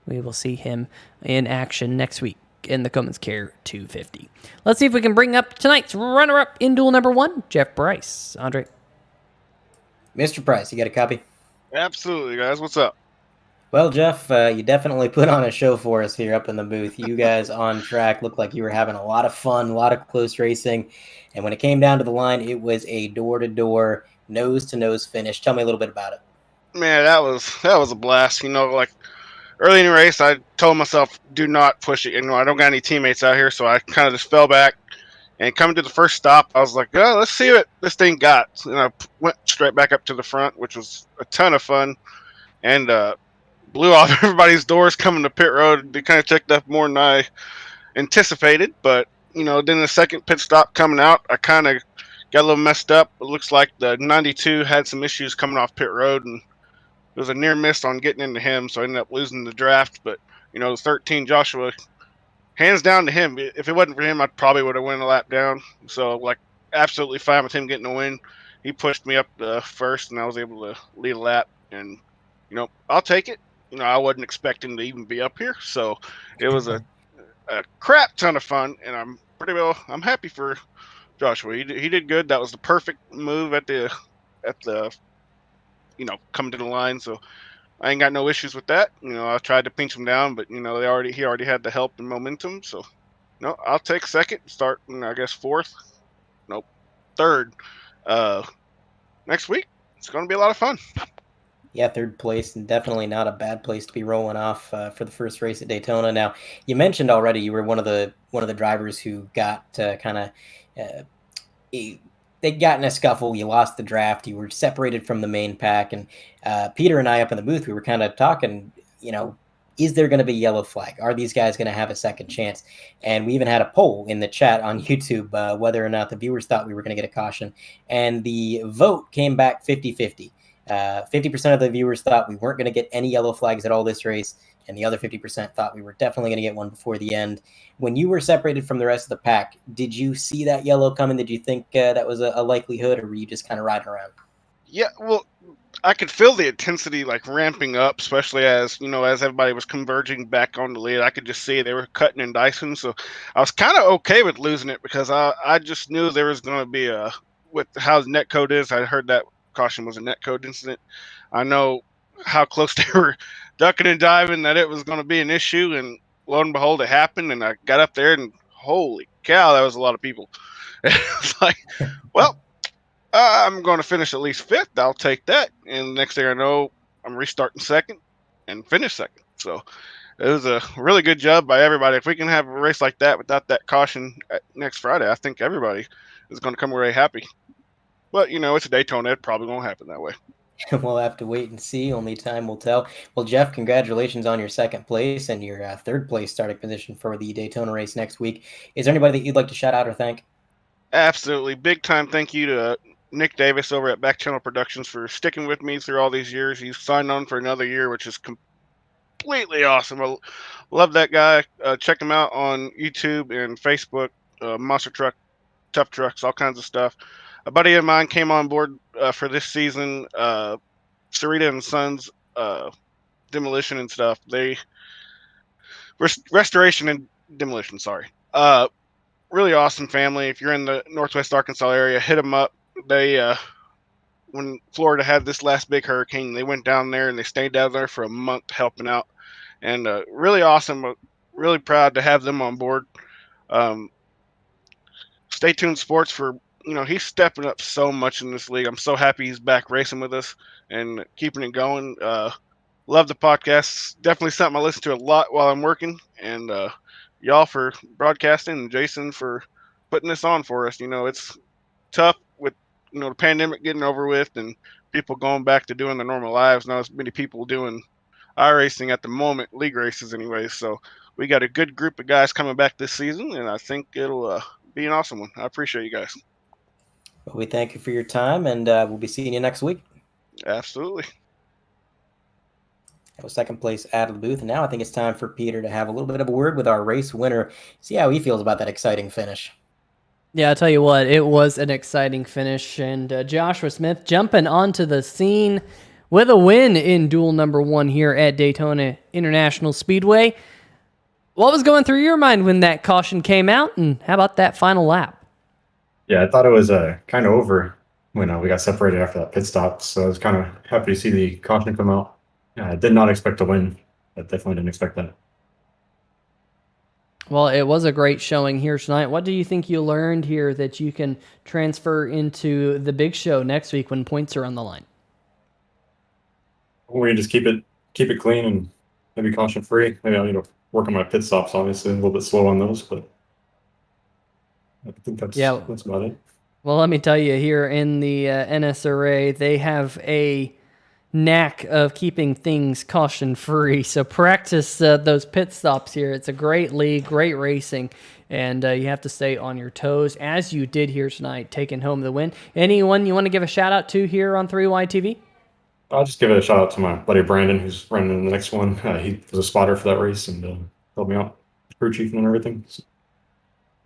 We will see him in action next week in the Choman's Care 250. Let's see if we can bring up tonight's runner-up in duel number 1, Jeff Bryce. Andre. Mr. Price, you got a copy? Absolutely, guys. What's up? Well, Jeff, you definitely put on a show for us here up in the booth. You guys on track looked like you were having a lot of fun, a lot of close racing. And when it came down to the line, it was a door-to-door, nose-to-nose finish. Tell me a little bit about it. Man, that was a blast. Like early in the race, I told myself, do not push it. I don't got any teammates out here, so I kind of just fell back. And coming to the first stop, I was like, oh, let's see what this thing got. And I went straight back up to the front, which was a ton of fun. And blew off everybody's doors coming to pit road. They kind of checked up more than I anticipated. But, then the second pit stop coming out, I kind of got a little messed up. It looks like the 92 had some issues coming off pit road, and it was a near miss on getting into him, so I ended up losing the draft. But, the 13 Joshua, hands down to him. If it wasn't for him, I probably would have went a lap down. So, absolutely fine with him getting the win. He pushed me up the first, and I was able to lead a lap. And, I'll take it. I wasn't expecting to even be up here. So it was a crap ton of fun, and I'm happy for Joshua. He did good. That was the perfect move at the coming to the line. So I ain't got no issues with that. I tried to pinch him down, but he already had the help and momentum. So I'll take second, start I guess fourth. Nope, third. Next week it's gonna be a lot of fun. Yeah, third place, and definitely not a bad place to be rolling off for the first race at Daytona. Now, you mentioned already you were one of the drivers who got kind of they got in a scuffle. You lost the draft. You were separated from the main pack, and Peter and I up in the booth, we were kind of talking. Is there going to be yellow flag? Are these guys going to have a second chance? And we even had a poll in the chat on YouTube whether or not the viewers thought we were going to get a caution, and the vote came back 50-50. 50% of the viewers thought we weren't going to get any yellow flags at all this race, and the other 50% thought we were definitely going to get one before the end. When you were separated from the rest of the pack, did you see that yellow coming? Did you think that was a likelihood, or were you just kind of riding around? Yeah, well, I could feel the intensity ramping up, especially as as everybody was converging back on the lead. I could just see they were cutting and dicing. So I was kind of okay with losing it, because I just knew there was going to be with how the net code is. I heard that caution was a net code incident. I know how close they were ducking and diving that it was going to be an issue, and lo and behold, it happened. And I got up there, and holy cow, that was a lot of people. It's like, well, I'm going to finish at least fifth. I'll take that. And the next thing I know, I'm restarting second and finish second. So it was a really good job by everybody. If we can have a race like that without that caution next Friday, I think everybody is going to come away happy. But, it's a Daytona. It probably won't happen that way. We'll have to wait and see. Only time will tell. Well, Jeff, congratulations on your second place and your third place starting position for the Daytona race next week. Is there anybody that you'd like to shout out or thank? Absolutely. Big time thank you to Nick Davis over at Back Channel Productions for sticking with me through all these years. He's signed on for another year, which is completely awesome. I love that guy. Check him out on YouTube and Facebook. Monster Truck, Tough Trucks, all kinds of stuff. a buddy of mine came on board for this season. Sarita and Sons demolition and stuff. They restoration and demolition. Sorry. Really awesome family. If you're in the Northwest Arkansas area, hit them up. They when Florida had this last big hurricane, they went down there and they stayed down there for a month helping out, and really awesome. Really proud to have them on board. Stay tuned sports for he's stepping up so much in this league. I'm so happy he's back racing with us and keeping it going. Love the podcast. Definitely something I listen to a lot while I'm working. And y'all for broadcasting and Jason for putting this on for us. It's tough with the pandemic getting over with and people going back to doing their normal lives. Not as many people doing iRacing at the moment, league races anyways. So we got a good group of guys coming back this season, and I think it'll be an awesome one. I appreciate you guys. Well, we thank you for your time, and we'll be seeing you next week. Absolutely. That was second place out of the booth, and now I think it's time for Peter to have a little bit of a word with our race winner, see how he feels about that exciting finish. Yeah, I'll tell you what, it was an exciting finish, and Joshua Smith jumping onto the scene with a win in duel number 1 here at Daytona International Speedway. What was going through your mind when that caution came out, and how about that final lap? Yeah, I thought it was kind of over when we got separated after that pit stop, so I was kind of happy to see the caution come out. I did not expect to win. I definitely didn't expect that. Well, it was a great showing here tonight. What do you think you learned here that you can transfer into the big show next week when points are on the line? We just keep it clean and maybe caution free. Maybe I'll need to work on my pit stops, obviously, a little bit slow on those, but I think that's about it. Well, let me tell you, here in the NSRA, they have a knack of keeping things caution-free. So practice those pit stops here. It's a great league, great racing, and you have to stay on your toes, as you did here tonight, taking home the win. Anyone you want to give a shout-out to here on 3YTV? I'll just give a shout-out to my buddy Brandon, who's running in the next one. He was a spotter for that race and helped me out, crew chief and everything. So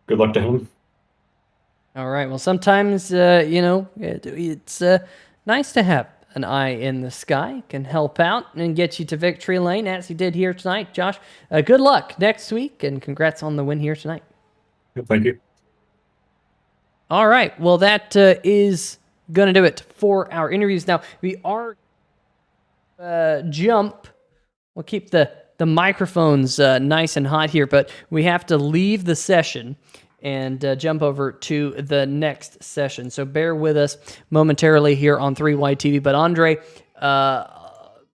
good luck to him. All right. Well, sometimes, it's nice to have an eye in the sky. Can help out and get you to victory lane, as you did here tonight. Josh, good luck next week, and congrats on the win here tonight. Thank you. All right. Well, that is going to do it for our interviews. Now, we are jump. We'll keep the microphones nice and hot here, but we have to leave the session and jump over to the next session. So bear with us momentarily here on 3YTV. But Andre,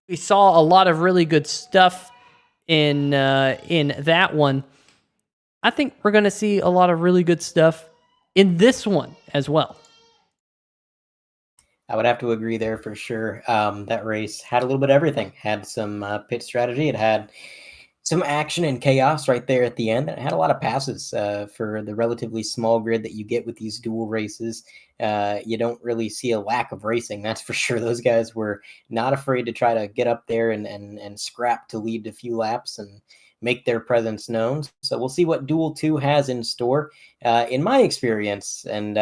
we saw a lot of really good stuff in that one. I think we're going to see a lot of really good stuff in this one as well. I would have to agree there for sure. That race had a little bit of everything. Had some pit strategy. It had some action and chaos right there at the end. And it had a lot of passes for the relatively small grid that you get with these dual races. You don't really see a lack of racing, that's for sure. Those guys were not afraid to try to get up there and scrap to lead a few laps and make their presence known. So we'll see what Duel 2 has in store. In my experience, and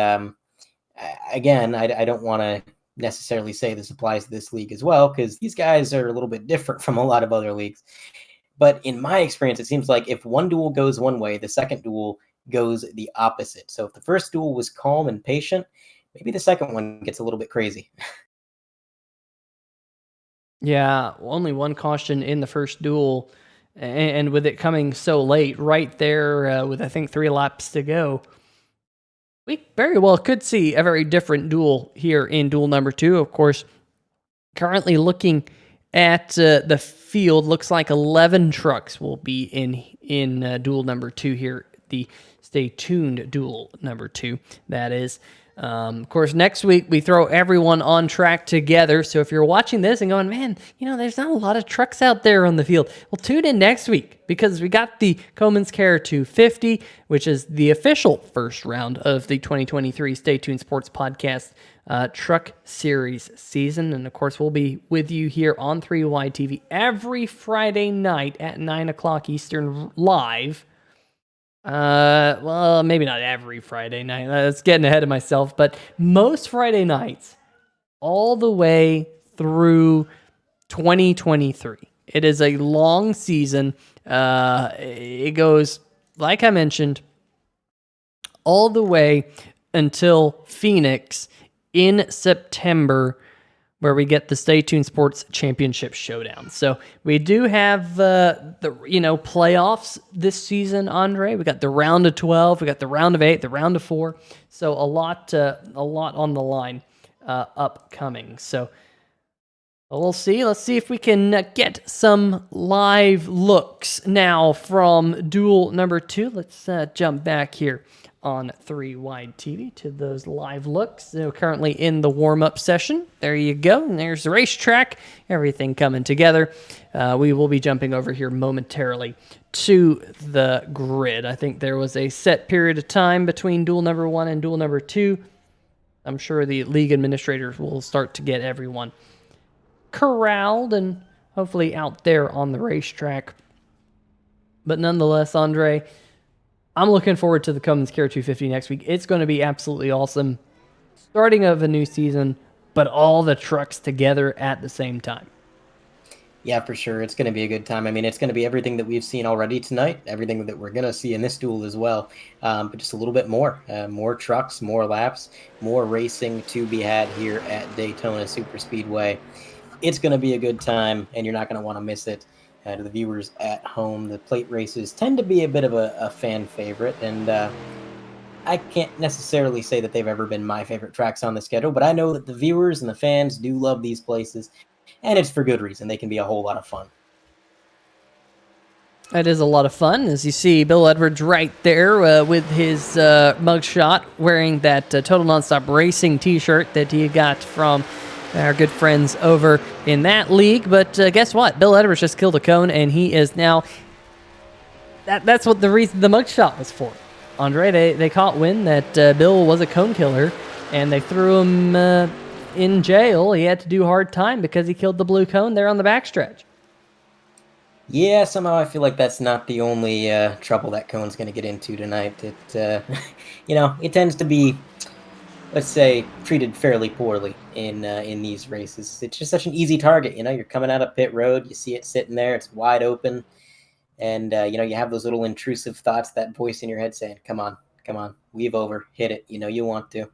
again, I don't want to necessarily say this applies to this league as well, because these guys are a little bit different from a lot of other leagues. But in my experience, it seems like if one duel goes one way, the second duel goes the opposite. So if the first duel was calm and patient, maybe the second one gets a little bit crazy. Yeah, only one caution in the first duel, and with it coming so late, right there with I think 3 laps to go, we very well could see a very different duel here in duel number 2. Of course, currently looking at the field, looks like 11 trucks will be in duel number 2 here, the Stay Tuned duel number 2, that is. Of course, next week we throw everyone on track together. So if you're watching this and going, man, there's not a lot of trucks out there on the field, well, tune in next week, because we got the Choman's Care 250, which is the official first round of the 2023 Stay Tuned Sports Podcast Truck Series season. And of course, we'll be with you here on 3YTV every Friday night at 9 o'clock Eastern live. Well, maybe not every Friday night. That's getting ahead of myself, but most Friday nights, all the way through 2023. It is a long season. It goes, like I mentioned, all the way until Phoenix in September, where we get the Stay Tuned Sports Championship Showdown. So we do have the playoffs this season, Andre. We got the round of 12, we got the round of 8, the round of 4. So a lot on the line upcoming. So we'll see. Let's see if we can get some live looks now from duel number 2. Let's jump back here on 3 Wide TV to those live looks. So currently in the warm-up session. There you go. And there's the racetrack. Everything coming together. We will be jumping over here momentarily to the grid. I think there was a set period of time between duel number 1 and duel number 2. I'm sure the league administrators will start to get everyone corralled and hopefully out there on the racetrack. But nonetheless, Andre, I'm looking forward to the Cummins Care 250 next week. It's going to be absolutely awesome. Starting of a new season, but all the trucks together at the same time. Yeah, for sure. It's going to be a good time. I mean, it's going to be everything that we've seen already tonight, everything that we're going to see in this duel as well, but just a little bit more. More trucks, more laps, more racing to be had here at Daytona Superspeedway. It's going to be a good time, and you're not going to want to miss it. To the viewers at home, the plate races tend to be a bit of a fan favorite, and I can't necessarily say that they've ever been my favorite tracks on the schedule, but I know that the viewers and the fans do love these places, and it's for good reason. They can be a whole lot of fun. It is a lot of fun, as you see Bill Edwards right there with his mugshot, wearing that Total Nonstop Racing t-shirt that he got from our good friends over in that league. But guess what? Bill Edwards just killed a cone, and he is now... That's what the reason the mugshot was for. Andre, they caught wind that Bill was a cone killer, and they threw him in jail. He had to do hard time because he killed the blue cone there on the backstretch. Yeah, somehow I feel like that's not the only trouble that cone's going to get into tonight. It, it tends to be, let's say, treated fairly poorly in these races. It's just such an easy target. You're coming out of pit road, you see it sitting there, it's wide open, and you have those little intrusive thoughts, that voice in your head saying, "Come on, weave over, hit it. You want to."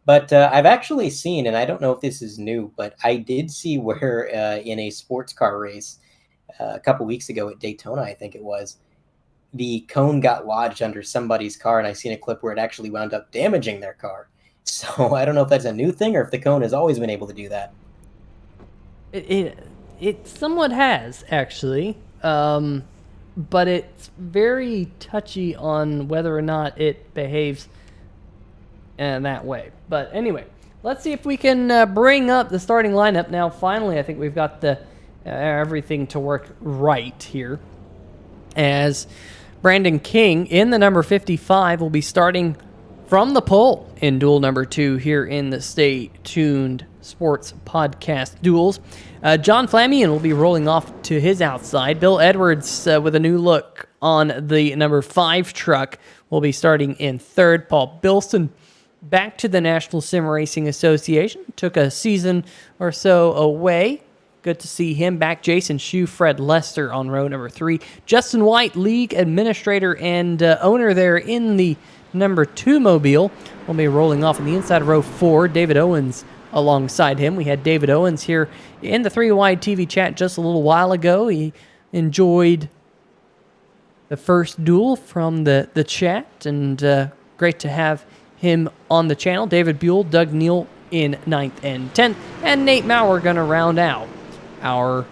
But I've actually seen, and I don't know if this is new, but I did see where in a sports car race a couple weeks ago at Daytona, I think it was, the cone got lodged under somebody's car, and I seen a clip where it actually wound up damaging their car. So I don't know if that's a new thing or if the cone has always been able to do that. It somewhat has, actually, but it's very touchy on whether or not it behaves in that way. But anyway, let's see if we can bring up the starting lineup now. Finally, I think we've got the everything to work right here, as Brandon King in the number 55 will be starting from the pole in duel number 2 here in the Stay Tuned Sports Podcast Duels. John Flamian will be rolling off to his outside. Bill Edwards with a new look on the number 5 truck will be starting in third. Paul Bilson back to the National Sim Racing Association. Took a season or so away. Good to see him back. Jason Shue, Fred Lester on row number 3. Justin White, league administrator and owner there in the number 2 mobile, will be rolling off on the inside of row 4. David Owens alongside him. We had David Owens here in the 3 Wide TV chat just a little while ago. He enjoyed the first duel from the chat, and great to have him on the channel. David Buell, Doug Neal in 9th and 10th, and Nate Maurer going to round out our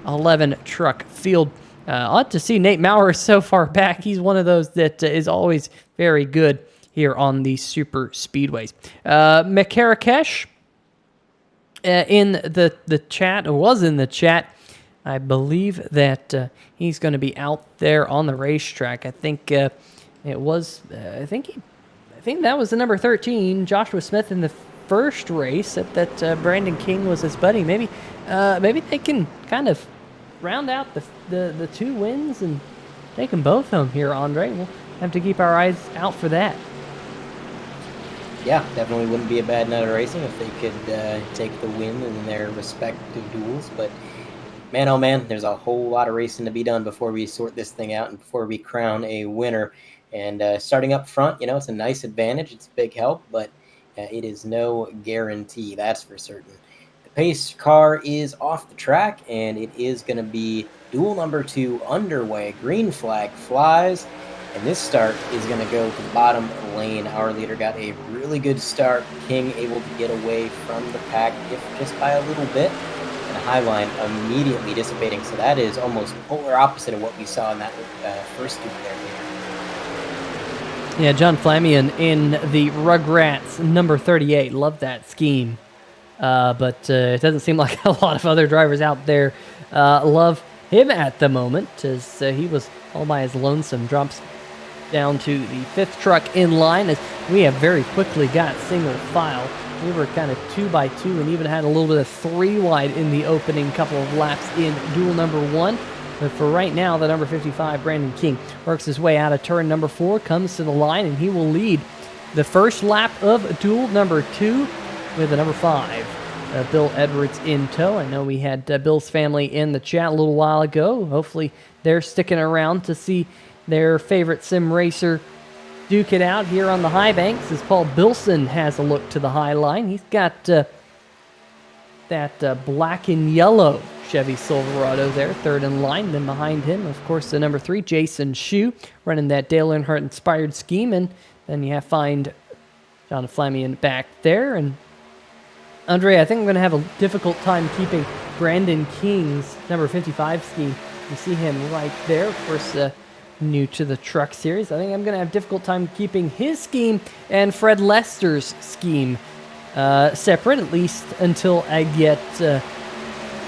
11 truck field. Ought to see Nate Maurer so far back. He's one of those that is always very good here on the super speedways. Makarakesh in the chat, or was in the chat. I believe that he's going to be out there on the racetrack. I think it was. I think that was the number 13, Joshua Smith, in the first race. That Brandon King was his buddy. Maybe they can kind of round out the 2 wins and take them both home here, Andre. have to keep our eyes out for that. Yeah, definitely wouldn't be a bad night of racing if they could take the win in their respective duels. But man, oh man, there's a whole lot of racing to be done before we sort this thing out and before we crown a winner. And starting up front, it's a nice advantage. It's a big help, but it is no guarantee, that's for certain. The pace car is off the track, and it is going to be duel number 2 underway. Green flag flies. And this start is going to go to the bottom lane. Our leader got a really good start. King able to get away from the pack, if just by a little bit. And high line immediately dissipating. So that is almost polar opposite of what we saw in that first duel there. Yeah, John Flamion in the Rugrats number 38. Love that scheme. But it doesn't seem like a lot of other drivers out there love him at the moment, as he was all by his lonesome. Drops down to the 5th truck in line as we have very quickly got single file. We were kind of 2 by 2 and even had a little bit of 3 wide in the opening couple of laps in duel number 1. But for right now, the number 55, Brandon King, works his way out of turn number 4, comes to the line, and he will lead the first lap of duel number 2 with the number 5, Bill Edwards in tow. I know we had Bill's family in the chat a little while ago. Hopefully they're sticking around to see their favorite sim racer duke it out here on the high banks as Paul Bilson has a look to the high line. He's got that black and yellow Chevy Silverado there, 3rd in line. Then behind him, of course, the number 3, Jason Shue, running that Dale Earnhardt-inspired scheme. And then you find John Flamion back there. And Andre, I think I'm going to have a difficult time keeping Brandon King's number 55 scheme. You see him right there, of course, new to the truck series. I think I'm going to have a difficult time keeping his scheme and Fred Lester's scheme separate, at least until I get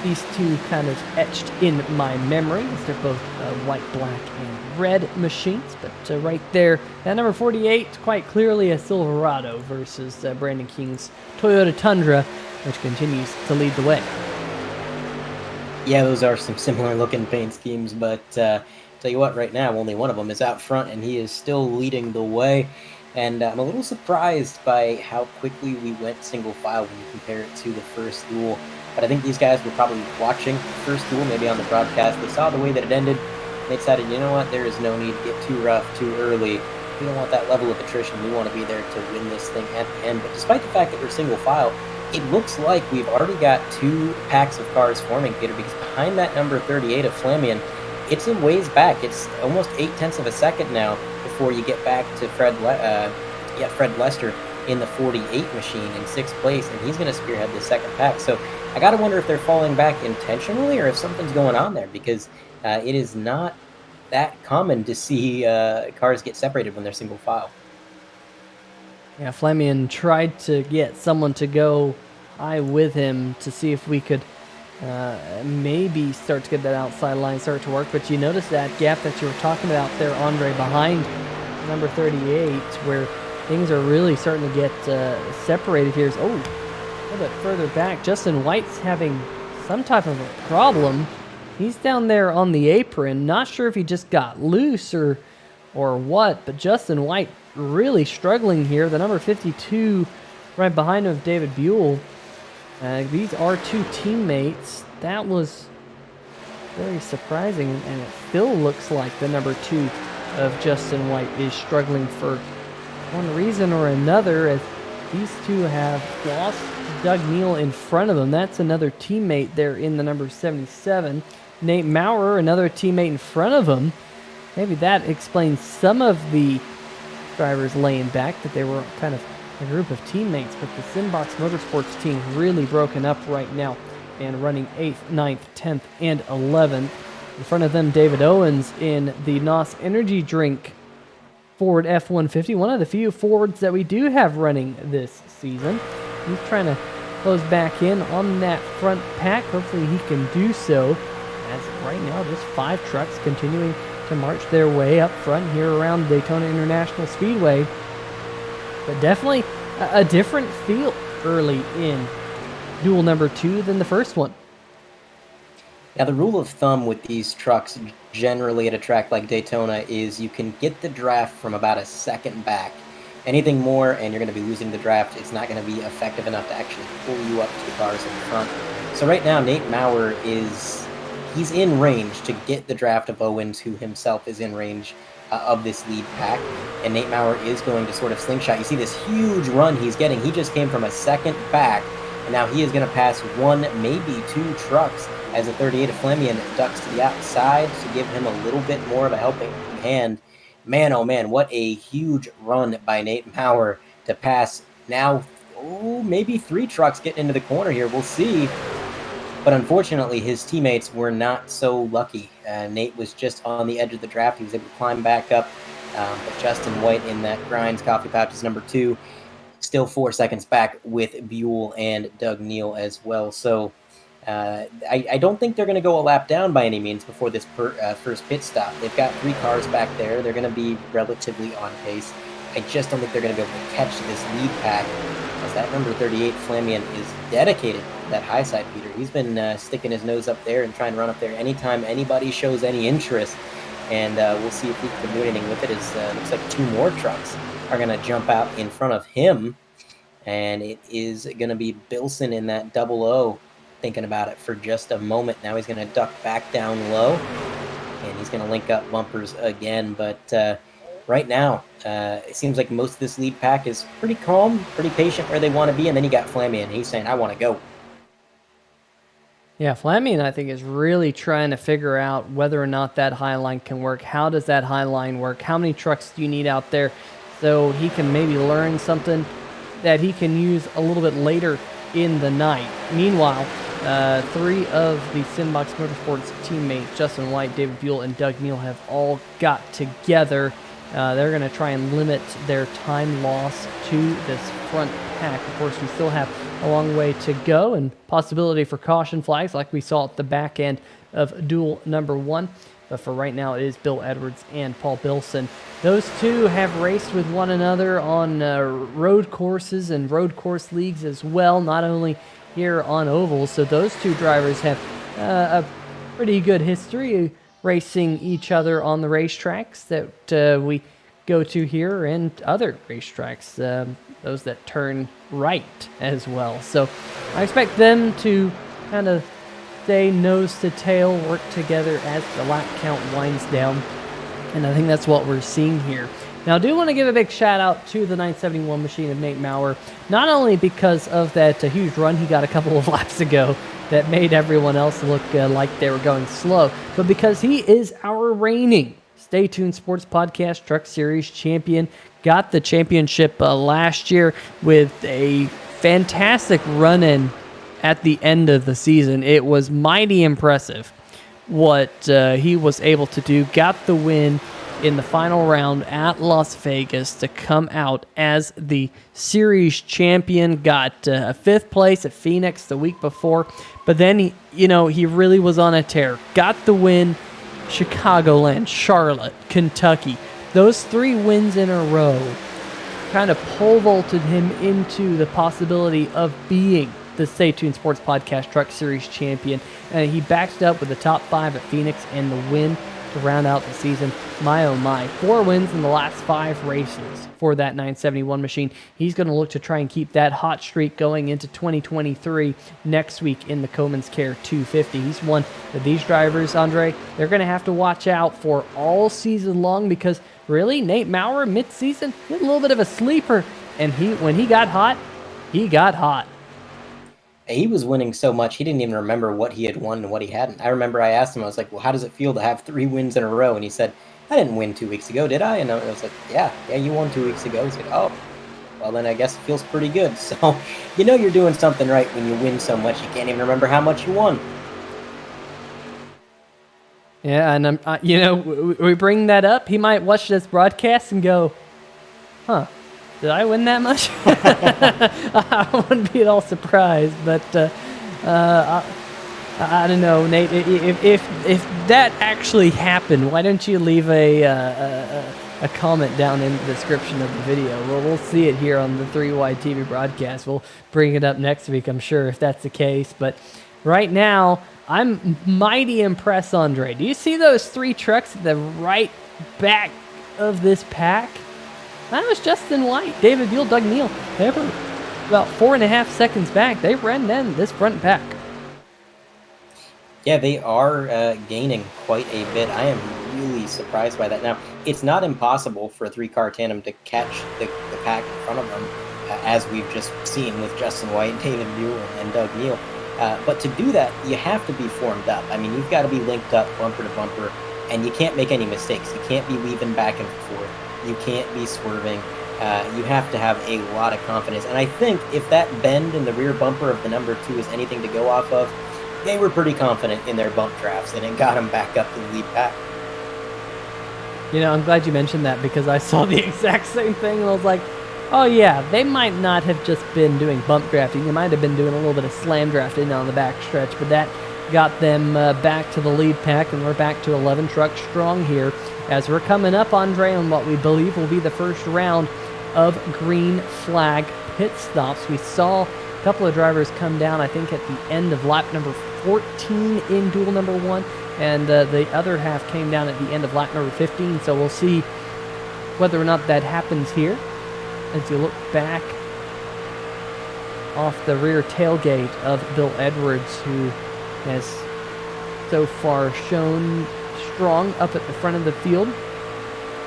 these two kind of etched in my memory. They're both white, black, and red machines. But right there, that number 48, quite clearly a Silverado versus Brandon King's Toyota Tundra, which continues to lead the way. Yeah, those are some similar looking paint schemes, but tell you what, right now, only one of them is out front, and he is still leading the way. And I'm a little surprised by how quickly we went single file when you compare it to the first duel. But I think these guys were probably watching the first duel, maybe on the broadcast. They saw the way that it ended. They decided, you know what, there is no need to get too rough too early. We don't want that level of attrition. We want to be there to win this thing at the end. But despite the fact that we're single file, it looks like we've already got 2 packs of cars forming, Peter, because behind that number 38 of Flamion, it's a ways back. It's almost 0.8 of a second now before you get back to Fred Lester in the 48 machine in 6th place, and he's going to spearhead the second pack. So I got to wonder if they're falling back intentionally or if something's going on there, because it is not that common to see cars get separated when they're single file. Yeah, Flamion tried to get someone to go high with him to see if we could maybe start to get that outside line start to work. But you notice that gap that you were talking about there, Andre, behind number 38, where things are really starting to get separated here. A little bit further back, Justin White's having some type of a problem. He's down there on the apron. Not sure if he just got loose or what, but Justin White really struggling here. The number 52 right behind him, David Buell. These are 2 teammates. That was very surprising, and it still looks like the number 2 of Justin White is struggling for one reason or another, as these two have lost Doug Neal in front of them. That's another teammate there in the number 77. Nate Maurer, another teammate in front of him. Maybe that explains some of the drivers laying back, that they were kind of a group of teammates. But the Simbox Motorsports team really broken up right now and running 8th, 9th, 10th, and 11th. In front of them, David Owens in the NOS Energy Drink Ford F-150, one of the few Fords that we do have running this season. He's trying to close back in on that front pack. Hopefully he can do so, as right now just 5 trucks continuing to march their way up front here around Daytona International Speedway. But definitely a different feel early in duel number 2 than the first one. Now, the rule of thumb with these trucks generally at a track like Daytona is you can get the draft from about a second back. Anything more, and you're going to be losing the draft. It's not going to be effective enough to actually pull you up to the cars in front. So right now, Nate Maurer he's in range to get the draft of Owens, who himself is in range of this lead pack. And Nate Maurer is going to sort of slingshot. You see this huge run he's getting. He just came from a second back, and now he is going to pass one, maybe two trucks as the 38 of Flemian ducks to the outside to give him a little bit more of a helping hand. Man, oh man, what a huge run by Nate Maurer to pass now, maybe three trucks getting into the corner here. We'll see. But unfortunately, his teammates were not so lucky. Nate was just on the edge of the draft. He was able to climb back up. But Justin White in that Grinds Coffee Pouch is number 2. Still 4 seconds back with Buell and Doug Neal as well. So I don't think they're going to go a lap down by any means before this first pit stop. They've got 3 cars back there. They're going to be relatively on pace. I just don't think they're going to be able to catch this lead pack, as that number 38 Flamian is dedicated to that high side, Peter. He's been sticking his nose up there and trying to run up there anytime anybody shows any interest. And we'll see if he can do anything with it. It looks like 2 more trucks are going to jump out in front of him. And it is going to be Bilson in that 00. Thinking about it for just a moment. Now he's going to duck back down low, and he's going to link up bumpers again. But right now, it seems like most of this lead pack is pretty calm, pretty patient where they want to be. And then you got Flamian. He's saying, I want to go. Yeah, Flamian, I think, is really trying to figure out whether or not that high line can work. How does that high line work? How many trucks do you need out there so he can maybe learn something that he can use a little bit later in the night? Meanwhile, 3 of the Simbox Motorsports teammates, Justin White, David Buell, and Doug Neal, have all got together. They're going to try and limit their time loss to this front pack. Of course, we still have a long way to go and possibility for caution flags like we saw at the back end of duel number 1. But for right now, it is Bill Edwards and Paul Bilson. Those two have raced with one another on road courses and road course leagues as well, not only here on ovals. So those two drivers have a pretty good history racing each other on the racetracks that we go to here and other racetracks, those that turn right as well. So I expect them to kind of stay nose to tail, work together as the lap count winds down. And I think that's what we're seeing here. Now, I do want to give a big shout out to the 971 machine of Nate Maurer, not only because of that huge run he got a couple of laps ago that made everyone else look like they were going slow, but because he is our reigning Stay Tuned Sports Podcast Truck Series champion. Got the championship last year with a fantastic run-in at the end of the season. It was mighty impressive what he was able to do. Got the win in the final round at Las Vegas to come out as the series champion. Got a 5th place at Phoenix the week before, but then he really was on a tear. Got the win, Chicagoland, Charlotte, Kentucky. Those 3 wins in a row kind of pole vaulted him into the possibility of being the Stay Tuned Sports Podcast Truck Series champion, and he backed it up with the top 5 at Phoenix and the win to round out the season. My oh my, 4 wins in the last 5 races for that 971 machine. He's going to look to try and keep that hot streak going into 2023 next week in the Coleman's Care 250. He's one of these drivers, Andre, they're going to have to watch out for all season long, because really, Nate Maurer mid-season, he had a little bit of a sleeper, and when he got hot, he got hot. He was winning so much, he didn't even remember what he had won and what he hadn't. I remember I asked him, I was like, well, how does it feel to have 3 wins in a row? And he said, I didn't win 2 weeks ago, did I? And I was like, yeah, you won 2 weeks ago. He's like, oh, well, then I guess it feels pretty good. So, you're doing something right when you win so much, you can't even remember how much you won. Yeah, and we bring that up, he might watch this broadcast and go, huh, did I win that much? I wouldn't be at all surprised, but I don't know, Nate. If that actually happened, why don't you leave a comment down in the description of the video? We'll see it here on the 3Y TV broadcast. We'll bring it up next week, I'm sure, if that's the case. But right now, I'm mighty impressed, Andre. Do you see those 3 trucks at the right back of this pack? That was Justin White, David Buell, Doug Neal. They were about 4.5 seconds back. They ran in this front pack. Yeah, they are gaining quite a bit. I am really surprised by that. Now, it's not impossible for a 3-car tandem to catch the pack in front of them, as we've just seen with Justin White, David Buell, and Doug Neal. But to do that, you have to be formed up. I mean, you've got to be linked up bumper to bumper, and you can't make any mistakes. You can't be weaving back and forth. You can't be swerving. You have to have a lot of confidence. And I think if that bend in the rear bumper of the number 2 is anything to go off of, they were pretty confident in their bump drafts, and it got them back up to the lead pack. You know, I'm glad you mentioned that because I saw the exact same thing, and I was like, oh yeah, they might not have just been doing bump drafting. They might have been doing a little bit of slam drafting on the back stretch, but that got them back to the lead pack, and we're back to 11 trucks strong here as we're coming up, Andre, on what we believe will be the first round of green flag pit stops. We saw a couple of drivers come down, I think, at the end of lap number 14 in duel number 1, and the other half came down at the end of lap number 15, so we'll see whether or not that happens here. As you look back off the rear tailgate of Bill Edwards, who has so far shown strong up at the front of the field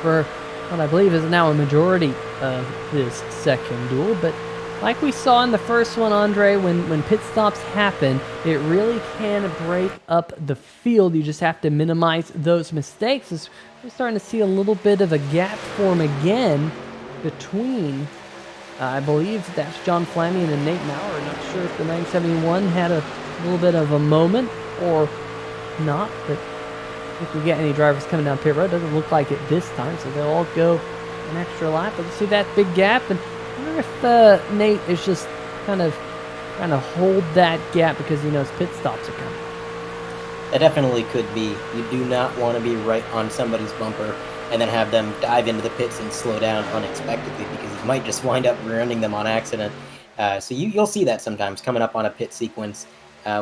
for what I believe is now a majority of this second duel. But like we saw in the first one, Andre, when pit stops happen, it really can break up the field. You just have to minimize those mistakes. As we're starting to see a little bit of a gap form again between, I believe that's John Flamion and Nate Maurer. Not sure if the 971 had a little bit of a moment or not, but if we get any drivers coming down pit road, doesn't look like it this time, so they'll all go an extra lap. But you see that big gap, and I wonder if Nate is just kind of trying to hold that gap because he knows pit stops are coming. That definitely could be. You do not want to be right on somebody's bumper and then have them dive into the pits and slow down unexpectedly, because you might just wind up rear-ending them on accident. So you'll see that sometimes coming up on a pit sequence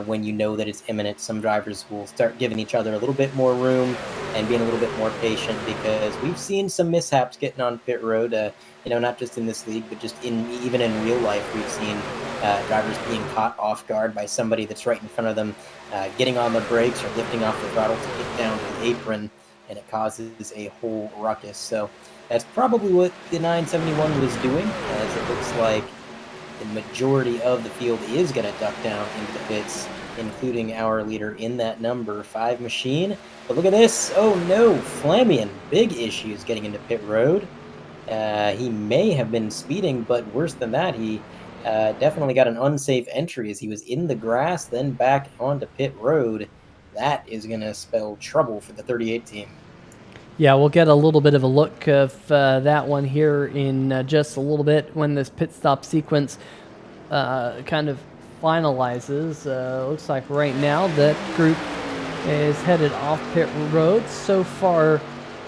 when you know that it's imminent. Some drivers will start giving each other a little bit more room and being a little bit more patient, because we've seen some mishaps getting on pit road, not just in this league, but just even in real life. We've seen drivers being caught off guard by somebody that's right in front of them, getting on the brakes or lifting off the throttle to get down to the apron, and it causes a whole ruckus. So that's probably what the 971 was doing, as it looks like the majority of the field is going to duck down into the pits, including our leader in that number 5 machine. But look at this. Oh no, Flamion, big issues getting into pit road. He may have been speeding, but worse than that, he definitely got an unsafe entry as he was in the grass, then back onto pit road. That is going to spell trouble for the 38 team. Yeah, we'll get a little bit of a look of that one here in just a little bit when this pit stop sequence kind of finalizes. Looks like right now that group is headed off pit road. So far,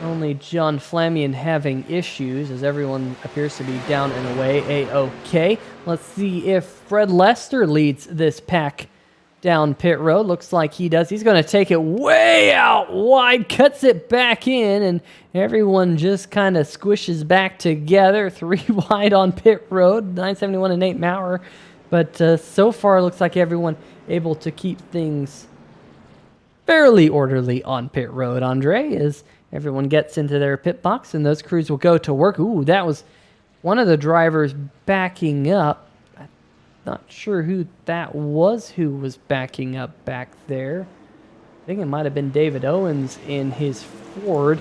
only John Flamion having issues, as everyone appears to be down and away A-OK. Let's see if Fred Lester leads this pack down pit road. Looks like he does. He's going to take it way out wide, cuts it back in, and everyone just kind of squishes back together. 3 wide on pit road, 971 and Nate Maurer. But so far, it looks like everyone able to keep things fairly orderly on pit road, Andre, as everyone gets into their pit box, and those crews will go to work. Ooh, that was one of the drivers backing up. Not sure who that was who was backing up back there. I think it might have been David Owens in his Ford.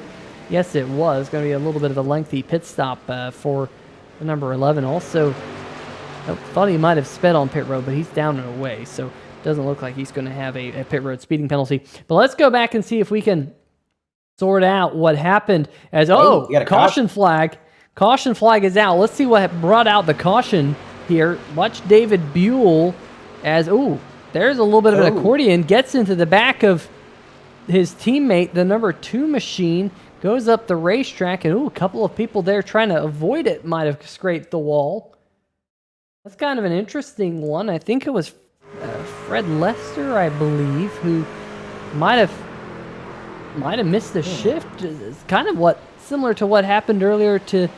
Yes, it was. Going to be a little bit of a lengthy pit stop for the number 11. Also, I thought he might have sped on pit road, but he's down and away, so it doesn't look like he's going to have a pit road speeding penalty. But let's go back and see if we can sort out what happened as, caution flag. Caution flag is out. Let's see what brought out the caution here. Watch David Buell as, there's a little bit of an accordion, gets into the back of his teammate, the number 2 machine, goes up the racetrack, and a couple of people there trying to avoid it might have scraped the wall. That's kind of an interesting one. I think it was Fred Lester, I believe, who might have missed the shift. It's kind of similar to what happened earlier to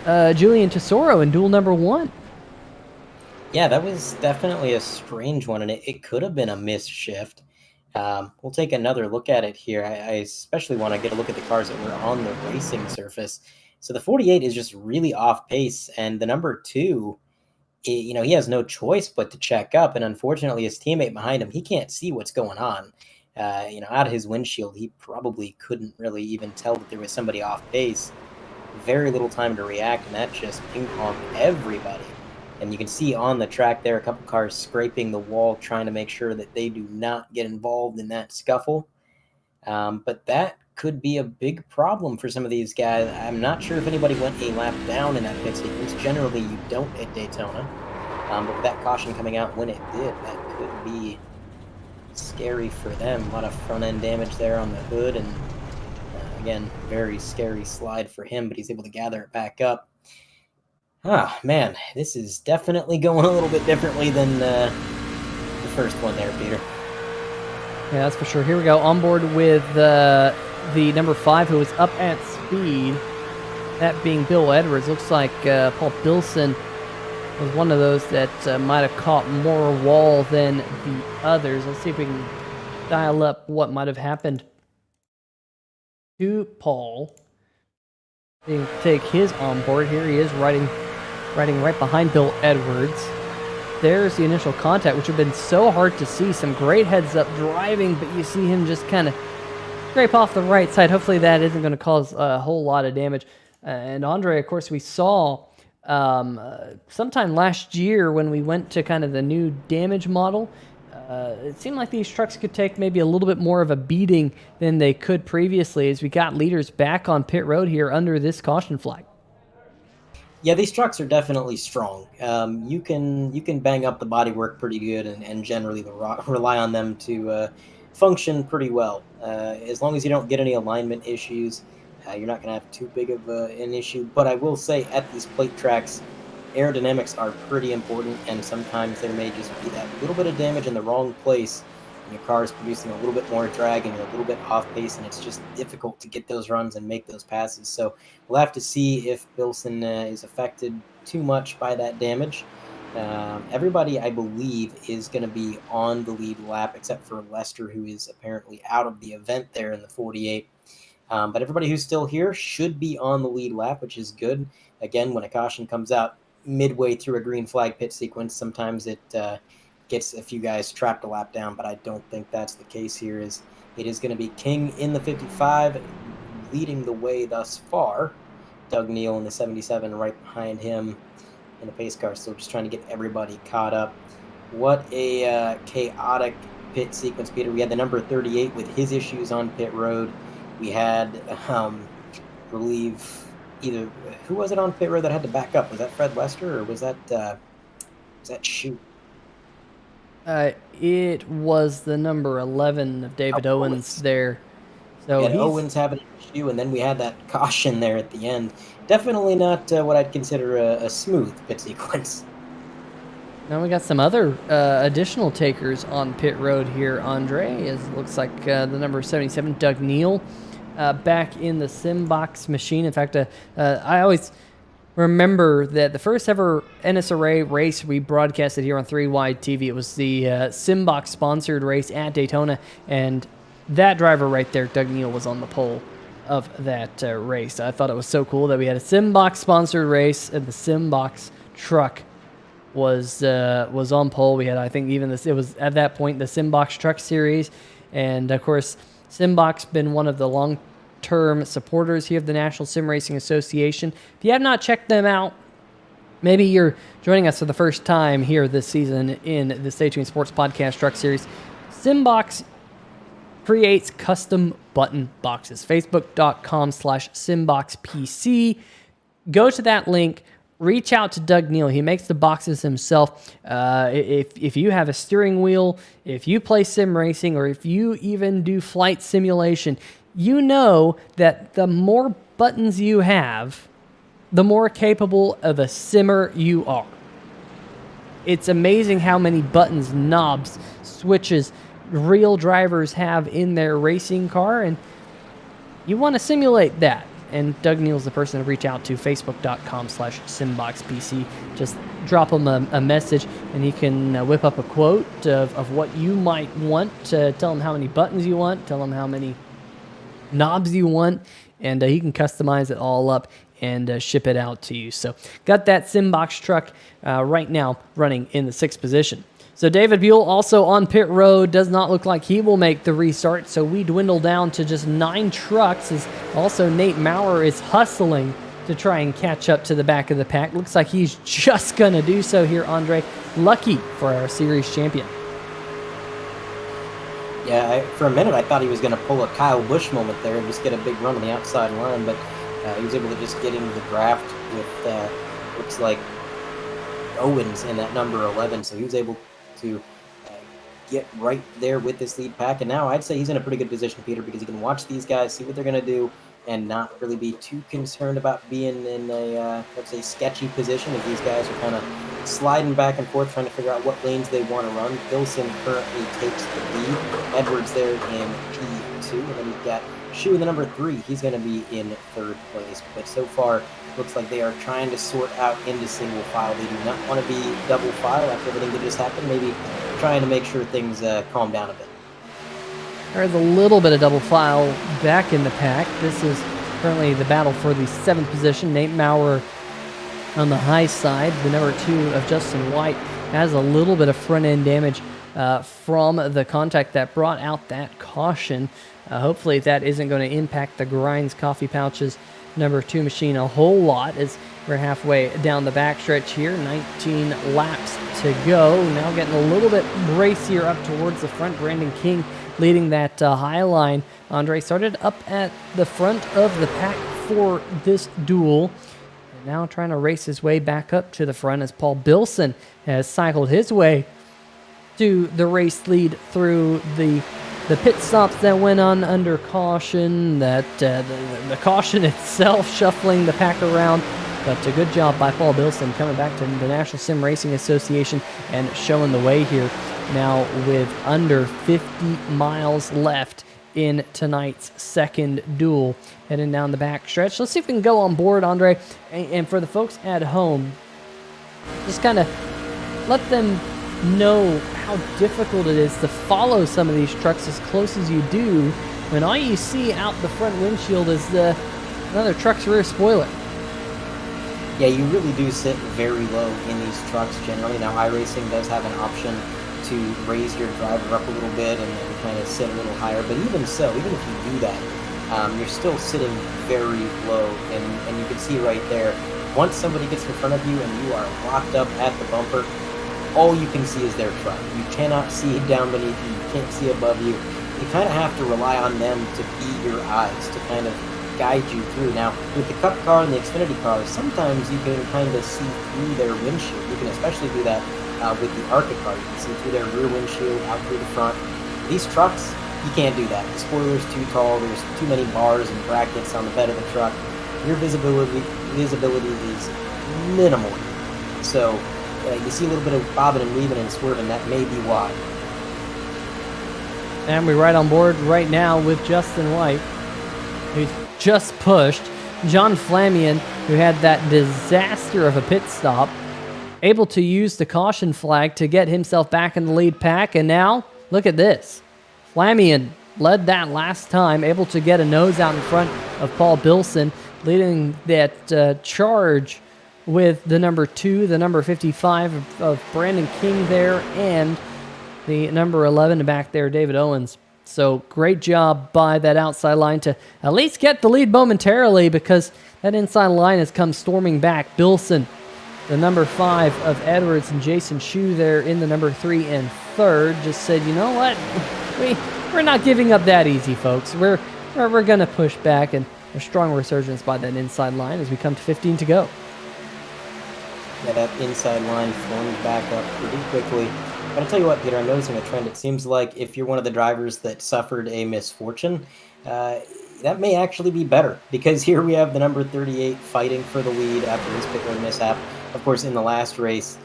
Julian Tesoro in duel number 1. Yeah, that was definitely a strange one, and it could have been a missed shift. We'll take another look at it here. I especially want to get a look at the cars that were on the racing surface. So the 48 is just really off pace, and the number 2, he has no choice but to check up, and unfortunately his teammate behind him, he can't see what's going on. Out of his windshield, he probably couldn't really even tell that there was somebody off pace. Very little time to react, and that just ping-ponged everybody. And you can see on the track there a couple cars scraping the wall, trying to make sure that they do not get involved in that scuffle. But that could be a big problem for some of these guys. I'm not sure if anybody went a lap down in that pit sequence. Generally, you don't at Daytona. But with that caution coming out when it did, that could be scary for them. A lot of front-end damage there on the hood, and again, very scary slide for him, but he's able to gather it back up. Ah, man, this is definitely going a little bit differently than the first one there, Peter. Yeah, that's for sure. Here we go, on board with the number 5, who was up at speed, that being Bill Edwards. Looks like Paul Bilson was one of those that might have caught more wall than the others. Let's see if we can dial up what might have happened to Paul. We can take his onboard. Here he is riding right behind Bill Edwards. There's the initial contact, which would have been so hard to see. Some great heads-up driving, but you see him just kind of scrape off the right side. Hopefully that isn't going to cause a whole lot of damage. And Andre, of course, we saw sometime last year when we went to kind of the new damage model. It seemed like these trucks could take maybe a little bit more of a beating than they could previously, as we got leaders back on pit road here under this caution flag. Yeah, these trucks are definitely strong. You can bang up the bodywork pretty good, and generally rely on them to function pretty well. As long as you don't get any alignment issues, you're not going to have too big of an issue. But I will say, at these plate tracks, aerodynamics are pretty important, and sometimes there may just be that little bit of damage in the wrong place, and your car is producing a little bit more drag, and you're a little bit off pace, and it's just difficult to get those runs and make those passes. So we'll have to see if Bilson is affected too much by that damage. Everybody, I believe, is going to be on the lead lap, except for Lester, who is apparently out of the event there in the 48. But everybody who's still here should be on the lead lap, which is good. Again, when a caution comes out midway through a green flag pit sequence, sometimes it gets a few guys trapped a lap down, but I don't think that's the case here. It is going to be King in the 55 leading the way thus far. Doug Neal in the 77 right behind him in the pace car, so just trying to get everybody caught up. What a chaotic pit sequence, Peter. We had the number 38 with his issues on pit road. We had, I believe, who was it on pit road that had to back up? Was that Fred Lester, or was that Shoot? It was the number 11 of David Owens there. So Owens having an issue, and then we had that caution there at the end. Definitely not what I'd consider a smooth pit sequence. Now we got some other additional takers on pit road here, Andre. It looks like the number 77, Doug Neal, back in the Simbox machine. In fact, I always remember that the first ever NSRA race we broadcasted here on 3 Wide TV, it was the Simbox sponsored race at Daytona, and that driver right there, Doug Neal, was on the pole of that race. I thought it was so cool that we had a Simbox sponsored race, and the Simbox truck was on pole. We had, I think, even this, it was at that point the Simbox Truck Series, and of course Simbox been one of the long-term supporters here of the National Sim Racing Association. If you have not checked them out, maybe you're joining us for the first time here this season in the Stay Tuned Sports Podcast Truck Series. Simbox creates custom button boxes. Facebook.com/SimboxPC. Go to that link. Reach out to Doug Neal. He makes the boxes himself. If you have a steering wheel, if you play sim racing, or if you even do flight simulation, you know that the more buttons you have, the more capable of a simmer you are. It's amazing how many buttons, knobs, switches real drivers have in their racing car, and you want to simulate that. And Doug Neal's the person to reach out to, facebook.com/SimboxPC. Just drop him a message, and he can whip up a quote of what you might want. Tell him how many buttons you want, tell him how many knobs you want, and he can customize it all up and ship it out to you. So got that Simbox truck right now running in the 6th position. So David Buell also on pit road. Does not look like he will make the restart, so we dwindle down to just 9 trucks, as also Nate Maurer is hustling to try and catch up to the back of the pack. Looks like he's just going to do so here, Andre. Lucky for our series champion. Yeah, for a minute I thought he was going to pull a Kyle Busch moment there and just get a big run on the outside line, but he was able to just get into the draft with, looks like, Owens in that number 11, so he was able to get right there with this lead pack. And now I'd say he's in a pretty good position, Peter, because he can watch these guys, see what they're going to do, and not really be too concerned about being in a, let's say, sketchy position as these guys are kind of sliding back and forth, trying to figure out what lanes they want to run. Bilson currently takes the lead. Edwards there in P2, and then you've got Shu in the number 3. He's going to be in 3rd place, but so far looks like they are trying to sort out into single file. They do not want to be double file after everything that just happened. Maybe trying to make sure things calm down a bit. There's a little bit of double file back in the pack. This is currently the battle for the 7th position. Nate Maurer on the high side. The number 2 of Justin White has a little bit of front end damage from the contact that brought out that caution. Hopefully that isn't going to impact the Grinds Coffee Pouches number 2 machine a whole lot, as we're halfway down the backstretch here. 19 laps to go. Now getting a little bit racier up towards the front. Brandon King leading that high line. Andre started up at the front of the pack for this duel, and now trying to race his way back up to the front as Paul Bilson has cycled his way to the race lead through the pit stops that went on under caution, that the caution itself shuffling the pack around. But a good job by Paul Bilson coming back to the National Sim Racing Association and showing the way here now with under 50 miles left in tonight's 2nd duel. Heading down the back stretch. Let's see if we can go on board, Andre. And for the folks at home, just kind of let them know how difficult it is to follow some of these trucks as close as you do when all you see out the front windshield is another truck's rear spoiler. Yeah, you really do sit very low in these trucks generally. Now, iRacing does have an option to raise your driver up a little bit and then kind of sit a little higher, but even so, even if you do that, you're still sitting very low, and you can see right there, once somebody gets in front of you and you are locked up at the bumper, all you can see is their truck. You cannot see down beneath you. You can't see above you. You kind of have to rely on them to be your eyes, to kind of guide you through. Now, with the Cup car and the Xfinity cars, sometimes you can kind of see through their windshield. You can especially do that with the ARCA car. You can see through their rear windshield, out through the front. These trucks, you can't do that. The spoiler's too tall. There's too many bars and brackets on the bed of the truck. Your visibility is minimal. So, you see a little bit of bobbing and weaving and swerving. That may be why. And we're right on board right now with Justin White, who's just pushed. John Flamion, who had that disaster of a pit stop, able to use the caution flag to get himself back in the lead pack. And now, look at this. Flamion led that last time, able to get a nose out in front of Paul Bilson, leading that charge with the number 2, the number 55 of Brandon King there, and the number 11 back there, David Owens. So great job by that outside line to at least get the lead momentarily, because that inside line has come storming back. Bilson, the number 5 of Edwards, and Jason Shu there in the number 3 and 3rd, just said, you know what, we're not giving up that easy, folks. We're going to push back, and a strong resurgence by that inside line as we come to 15 to go. Yeah, that inside line formed back up pretty quickly. But I'll tell you what, Peter, I'm noticing a trend. It seems like if you're one of the drivers that suffered a misfortune, that may actually be better, because here we have the number 38 fighting for the lead after his pit road mishap. Of course, in the last race,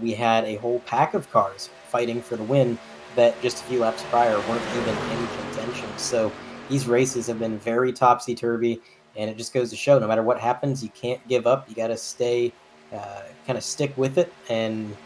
we had a whole pack of cars fighting for the win that just a few laps prior weren't even in contention. So these races have been very topsy-turvy, and it just goes to show, no matter what happens, you can't give up. You got to stay, kind of stick with it and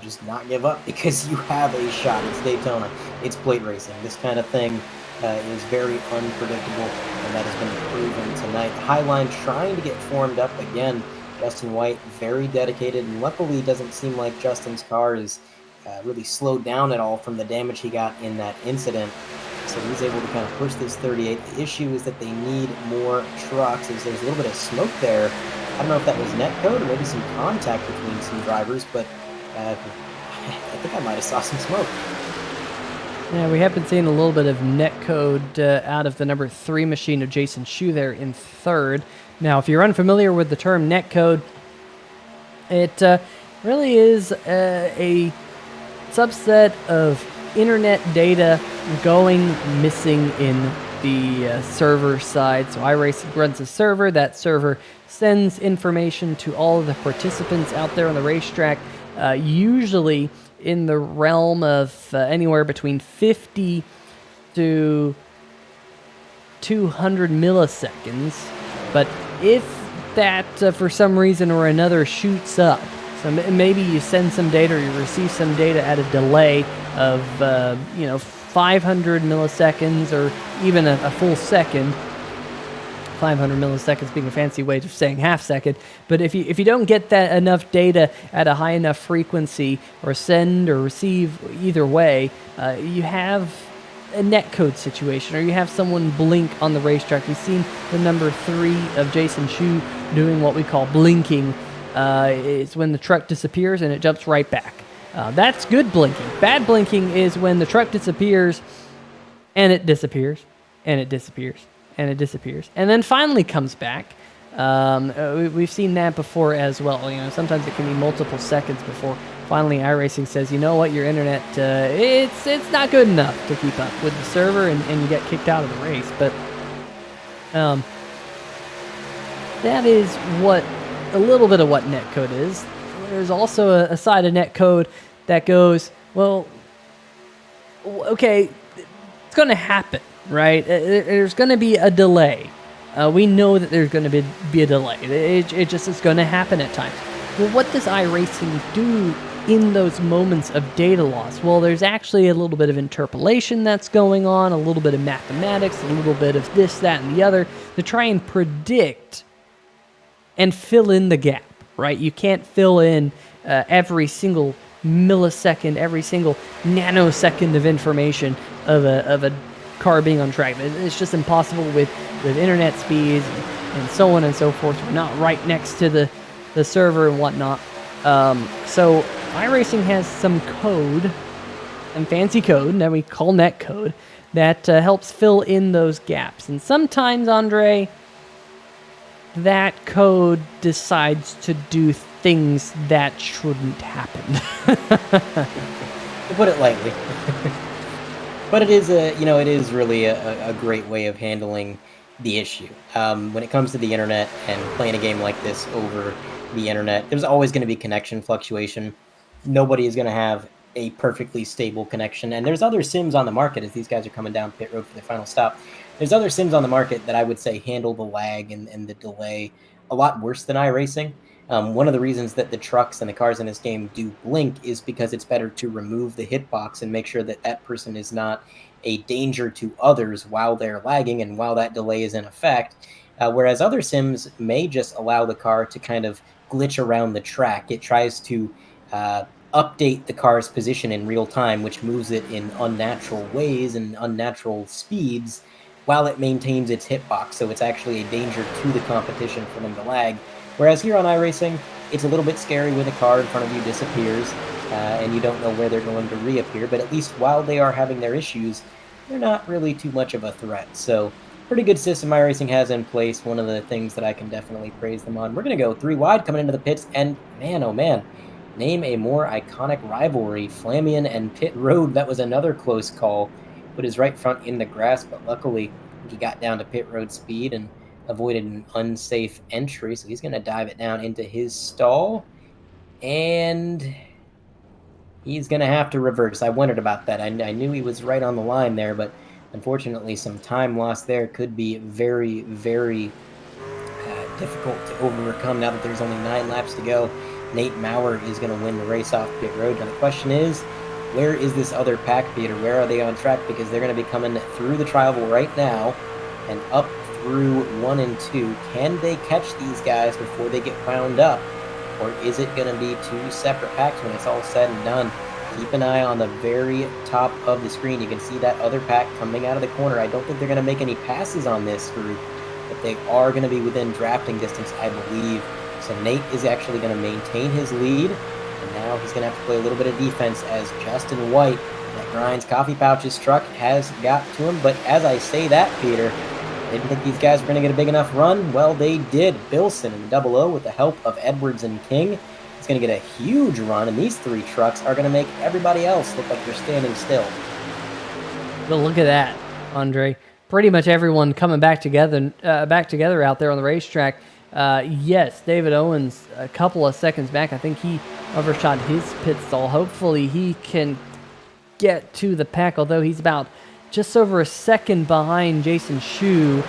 just not give up, because you have a shot. It's Daytona. It's plate racing. This kind of thing is very unpredictable, and that has been proven tonight. Highline trying to get formed up again. Justin White, very dedicated, and luckily it doesn't seem like Justin's car is really slowed down at all from the damage he got in that incident. So he's able to kind of push this 38. The issue is that they need more trucks, as there's a little bit of smoke there. I don't know if that was netcode or maybe some contact between some drivers, but I think I might have saw some smoke. Yeah, we have been seeing a little bit of netcode out of the number 3 machine of Jason Shu there in 3rd. Now, if you're unfamiliar with the term netcode, it really is a subset of internet data going missing in the server side. So iRacing runs a server. That server sends information to all of the participants out there on the racetrack, usually in the realm of anywhere between 50 to 200 milliseconds. But if that for some reason or another shoots up, so maybe you send some data or you receive some data at a delay of 500 milliseconds or even a full second. 500 milliseconds being a fancy way of saying half second, but if you don't get that enough data at a high enough frequency, or send or receive either way, you have a netcode situation, or you have someone blink on the racetrack. We've seen the number 3 of Jason Shu doing what we call blinking. It's when the truck disappears and it jumps right back. That's good blinking. Bad blinking is when the truck disappears and it disappears and it disappears and it disappears and then finally comes back. We've seen that before as well. Sometimes it can be multiple seconds before finally iRacing says, you know what, your internet, it's not good enough to keep up with the server, and you get kicked out of the race. But that is what a little bit of what netcode is. There's also a side of netcode that goes, well, okay, it's going to happen, right? There's going to be a delay. We know that there's going to be a delay. It just is going to happen at times. Well, what does iRacing do in those moments of data loss? Well, there's actually a little bit of interpolation that's going on, a little bit of mathematics, a little bit of this, that, and the other to try and predict and fill in the gap, right? You can't fill in every single millisecond, every single nanosecond of information of a car being on track. It's just impossible with internet speeds and so on and so forth. We're not right next to the server and whatnot. So iRacing has some code, some fancy code that we call netcode, that helps fill in those gaps. And sometimes, Andre, that code decides to do things that shouldn't happen. To put it lightly. But it is really a great way of handling the issue. When it comes to the internet and playing a game like this over the internet, there's always going to be connection fluctuation. Nobody is going to have a perfectly stable connection. And there's other sims on the market, as these guys are coming down pit road for their final stop. There's other sims on the market that I would say handle the lag and the delay a lot worse than iRacing. One of the reasons that the trucks and the cars in this game do blink is because it's better to remove the hitbox and make sure that that person is not a danger to others while they're lagging and while that delay is in effect. Whereas other sims may just allow the car to kind of glitch around the track. It tries to update the car's position in real time, which moves it in unnatural ways and unnatural speeds while it maintains its hitbox. So it's actually a danger to the competition for them to lag. Whereas here on iRacing, it's a little bit scary when the car in front of you disappears and you don't know where they're going to reappear. But at least while they are having their issues, they're not really too much of a threat. So pretty good system iRacing has in place. One of the things that I can definitely praise them on. We're going to go 3 wide coming into the pits. And man, oh man, name a more iconic rivalry. Flamian and Pit Road. That was another close call. Put his right front in the grass, but luckily he got down to pit road speed and avoided an unsafe entry. So he's going to dive it down into his stall. And he's going to have to reverse. I wondered about that. I knew he was right on the line there, but unfortunately, some time lost there could be very, very difficult to overcome now that there's only 9 laps to go. Nate Maurer is going to win the race off pit road. Now the question is, where is this other pack, Peter? Where are they on track? Because they're going to be coming through the tribal right now and up through 1 and 2. Can they catch these guys before they get wound up? Or is it going to be 2 separate packs when it's all said and done? Keep an eye on the very top of the screen. You can see that other pack coming out of the corner. I don't think they're going to make any passes on this group, but they are going to be within drafting distance, I believe. So Nate is actually going to maintain his lead, and now he's going to have to play a little bit of defense as Justin White, that Grinds Coffee Pouches truck, has got to him. But as I say that, Peter, I didn't think these guys were going to get a big enough run. Well, they did. Bilson in the 00 with the help of Edwards and King is going to get a huge run, and these 3 trucks are going to make everybody else look like they're standing still. But look at that, Andre. Pretty much everyone coming back together out there on the racetrack. Yes, David Owens, a couple of seconds back. I think he overshot his pit stall. Hopefully he can get to the pack, although he's about just over a second behind Jason Shu.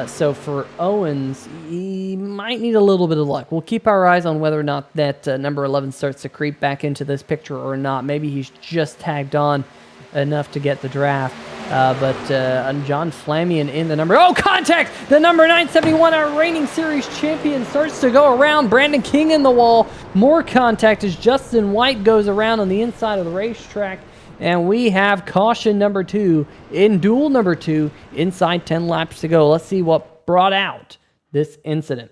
So for Owens, he might need a little bit of luck. We'll keep our eyes on whether or not that number 11 starts to creep back into this picture or not. Maybe he's just tagged on enough to get the draft. But John Flamion in the number... Oh, contact! The number 971, our reigning series champion, starts to go around. Brandon King in the wall. More contact as Justin White goes around on the inside of the racetrack. And we have caution number 2 in duel number 2 inside 10 laps to go. Let's see what brought out this incident.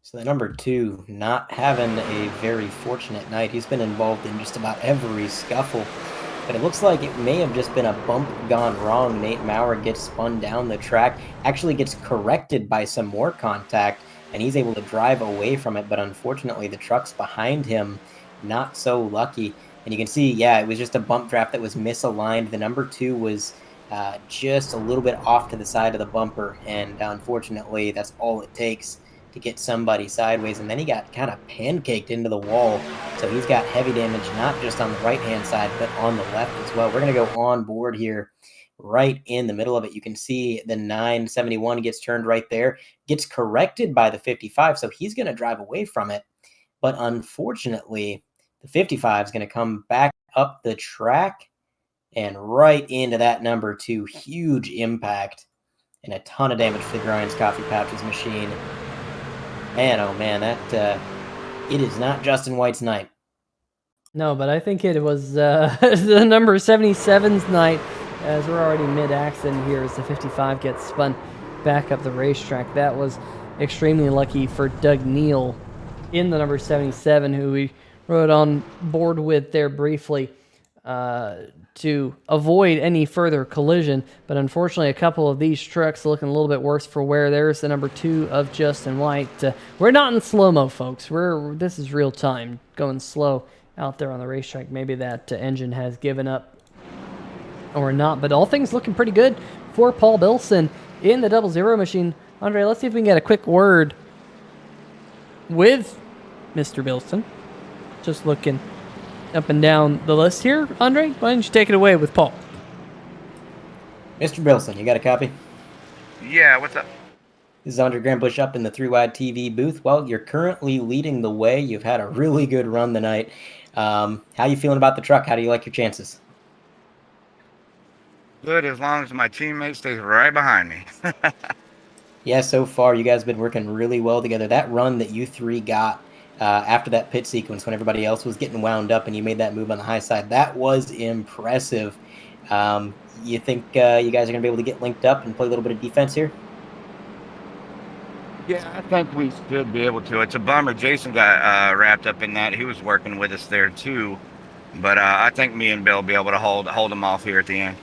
So the number 2 not having a very fortunate night. He's been involved in just about every scuffle. But it looks like it may have just been a bump gone wrong. Nate Maurer gets spun down the track, actually gets corrected by some more contact, and he's able to drive away from it. But unfortunately, the trucks behind him, not so lucky. And you can see, yeah, it was just a bump draft that was misaligned. The number 2 was just a little bit off to the side of the bumper, and unfortunately, that's all it takes to get somebody sideways. And then he got kind of pancaked into the wall, so he's got heavy damage not just on the right-hand side, but on the left as well. We're going to go on board here right in the middle of it. You can see the 971 gets turned right there, gets corrected by the 55, so he's going to drive away from it. But unfortunately, the 55 is going to come back up the track and right into that number 2. Huge impact and a ton of damage to the Grinds Coffee Pouches machine. Man, oh man, that it is not Justin White's night. No, but I think it was the number 77's night, as we're already mid-accident here as the 55 gets spun back up the racetrack. That was extremely lucky for Doug Neal in the number 77, who we rode on board with there briefly to avoid any further collision. But unfortunately, a couple of these trucks looking a little bit worse for wear. There's the number 2 of Justin White. We're not in slow-mo, folks. This is real time, going slow out there on the racetrack. Maybe that engine has given up or not, but all things looking pretty good for Paul Bilson in the 00 machine. Andre, let's see if we can get a quick word with Mr. Bilson. Just looking up and down the list here. Andre, why don't you take it away with Paul? Mr. Bilson, you got a copy? Yeah, what's up? This is Andre Grambush up in the 3-Wide TV booth. Well, you're currently leading the way. You've had a really good run tonight. How you feeling about the truck? How do you like your chances? Good, as long as my teammate stays right behind me. Yeah, so far you guys have been working really well together. That run that you 3 got after that pit sequence when everybody else was getting wound up and you made that move on the high side, that was impressive. You think you guys are going to be able to get linked up and play a little bit of defense here? Yeah, I think we should be able to. It's a bummer Jason got wrapped up in that. He was working with us there too. But I think me and Bill will be able to hold him off here at the end.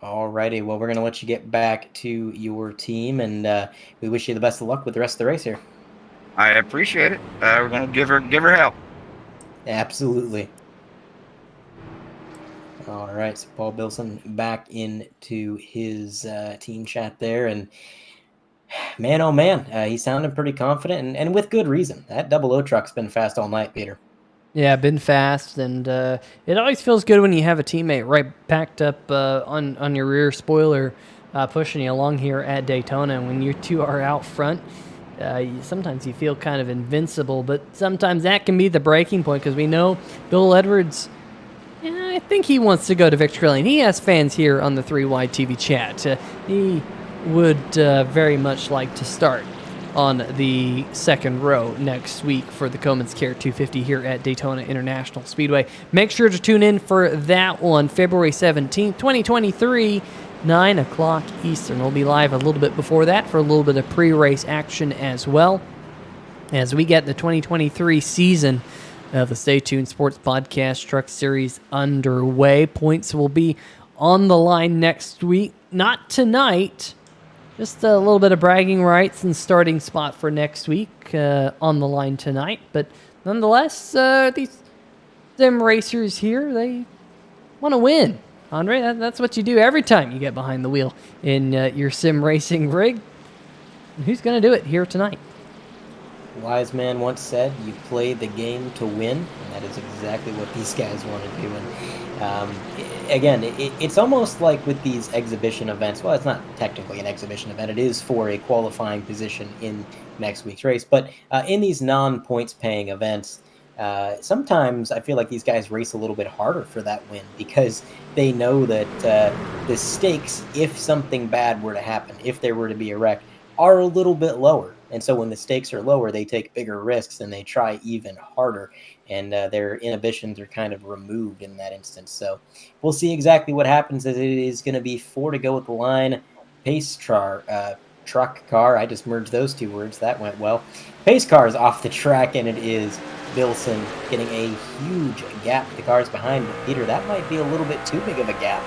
Alrighty, well, we're going to let you get back to your team, and we wish you the best of luck with the rest of the race here. I appreciate it. We're going to give her help. Absolutely. All right, so Paul Bilson back into his team chat there, and Man, oh man, he's sounding pretty confident, and with good reason. That double O truck's been fast all night, Peter. Yeah, been fast, and it always feels good when you have a teammate right packed up on your rear spoiler, pushing you along here at Daytona. And when you two are out front, sometimes you feel kind of invincible, but sometimes that can be the breaking point, because we know Bill Edwards, I think he wants to go to Victory Lane. He has fans here on the 3 Wide TV chat. He would very much like to start on the second row next week for the Coleman's Care 250 here at Daytona International Speedway. Make sure to tune in for that one, February 17th, 2023, 9 o'clock Eastern. We'll be live a little bit before that for a little bit of pre-race action as well, as we get the 2023 season of the Stay Tuned Sports Podcast Truck Series underway. Points will be on the line next week. Not tonight. Just a little bit of bragging rights and starting spot for next week on the line tonight. But nonetheless, these sim racers here, they want to win. Andre, that's what you do every time you get behind the wheel in your sim racing rig. And who's going to do it here tonight? Wise man once said, you play the game to win, and that is exactly what these guys want to do. And again, it's almost like with these exhibition events, well, it's not technically an exhibition event, it is for a qualifying position in next week's race, but in these non-points paying events, sometimes I feel like these guys race a little bit harder for that win, because they know that the stakes, if something bad were to happen, if there were to be a wreck, are a little bit lower. And so when the stakes are lower, they take bigger risks and they try even harder. And their inhibitions are kind of removed in that instance. So we'll see exactly what happens, as it is going to be 4 to go at the line. Pace truck car. I just merged those two words. That went well. Pace car is off the track, and it is Bilson getting a huge gap to the cars behind. But Peter, that might be a little bit too big of a gap.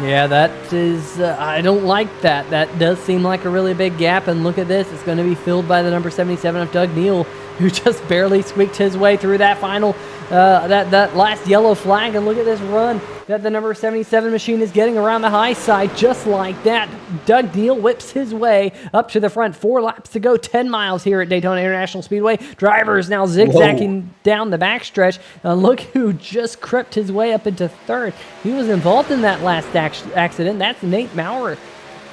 Yeah, that is, I don't like that. That does seem like a really big gap, and look at this. It's going to be filled by the number 77 of Doug Neal, who just barely squeaked his way through that final, that last yellow flag, and look at this run that the number 77 machine is getting around the high side, just like that. Doug Neal whips his way up to the front. 4 laps to go, 10 miles here at Daytona International Speedway. Drivers now zigzagging down the backstretch. Look who just crept his way up into third. He was involved in that last accident. That's Nate Maurer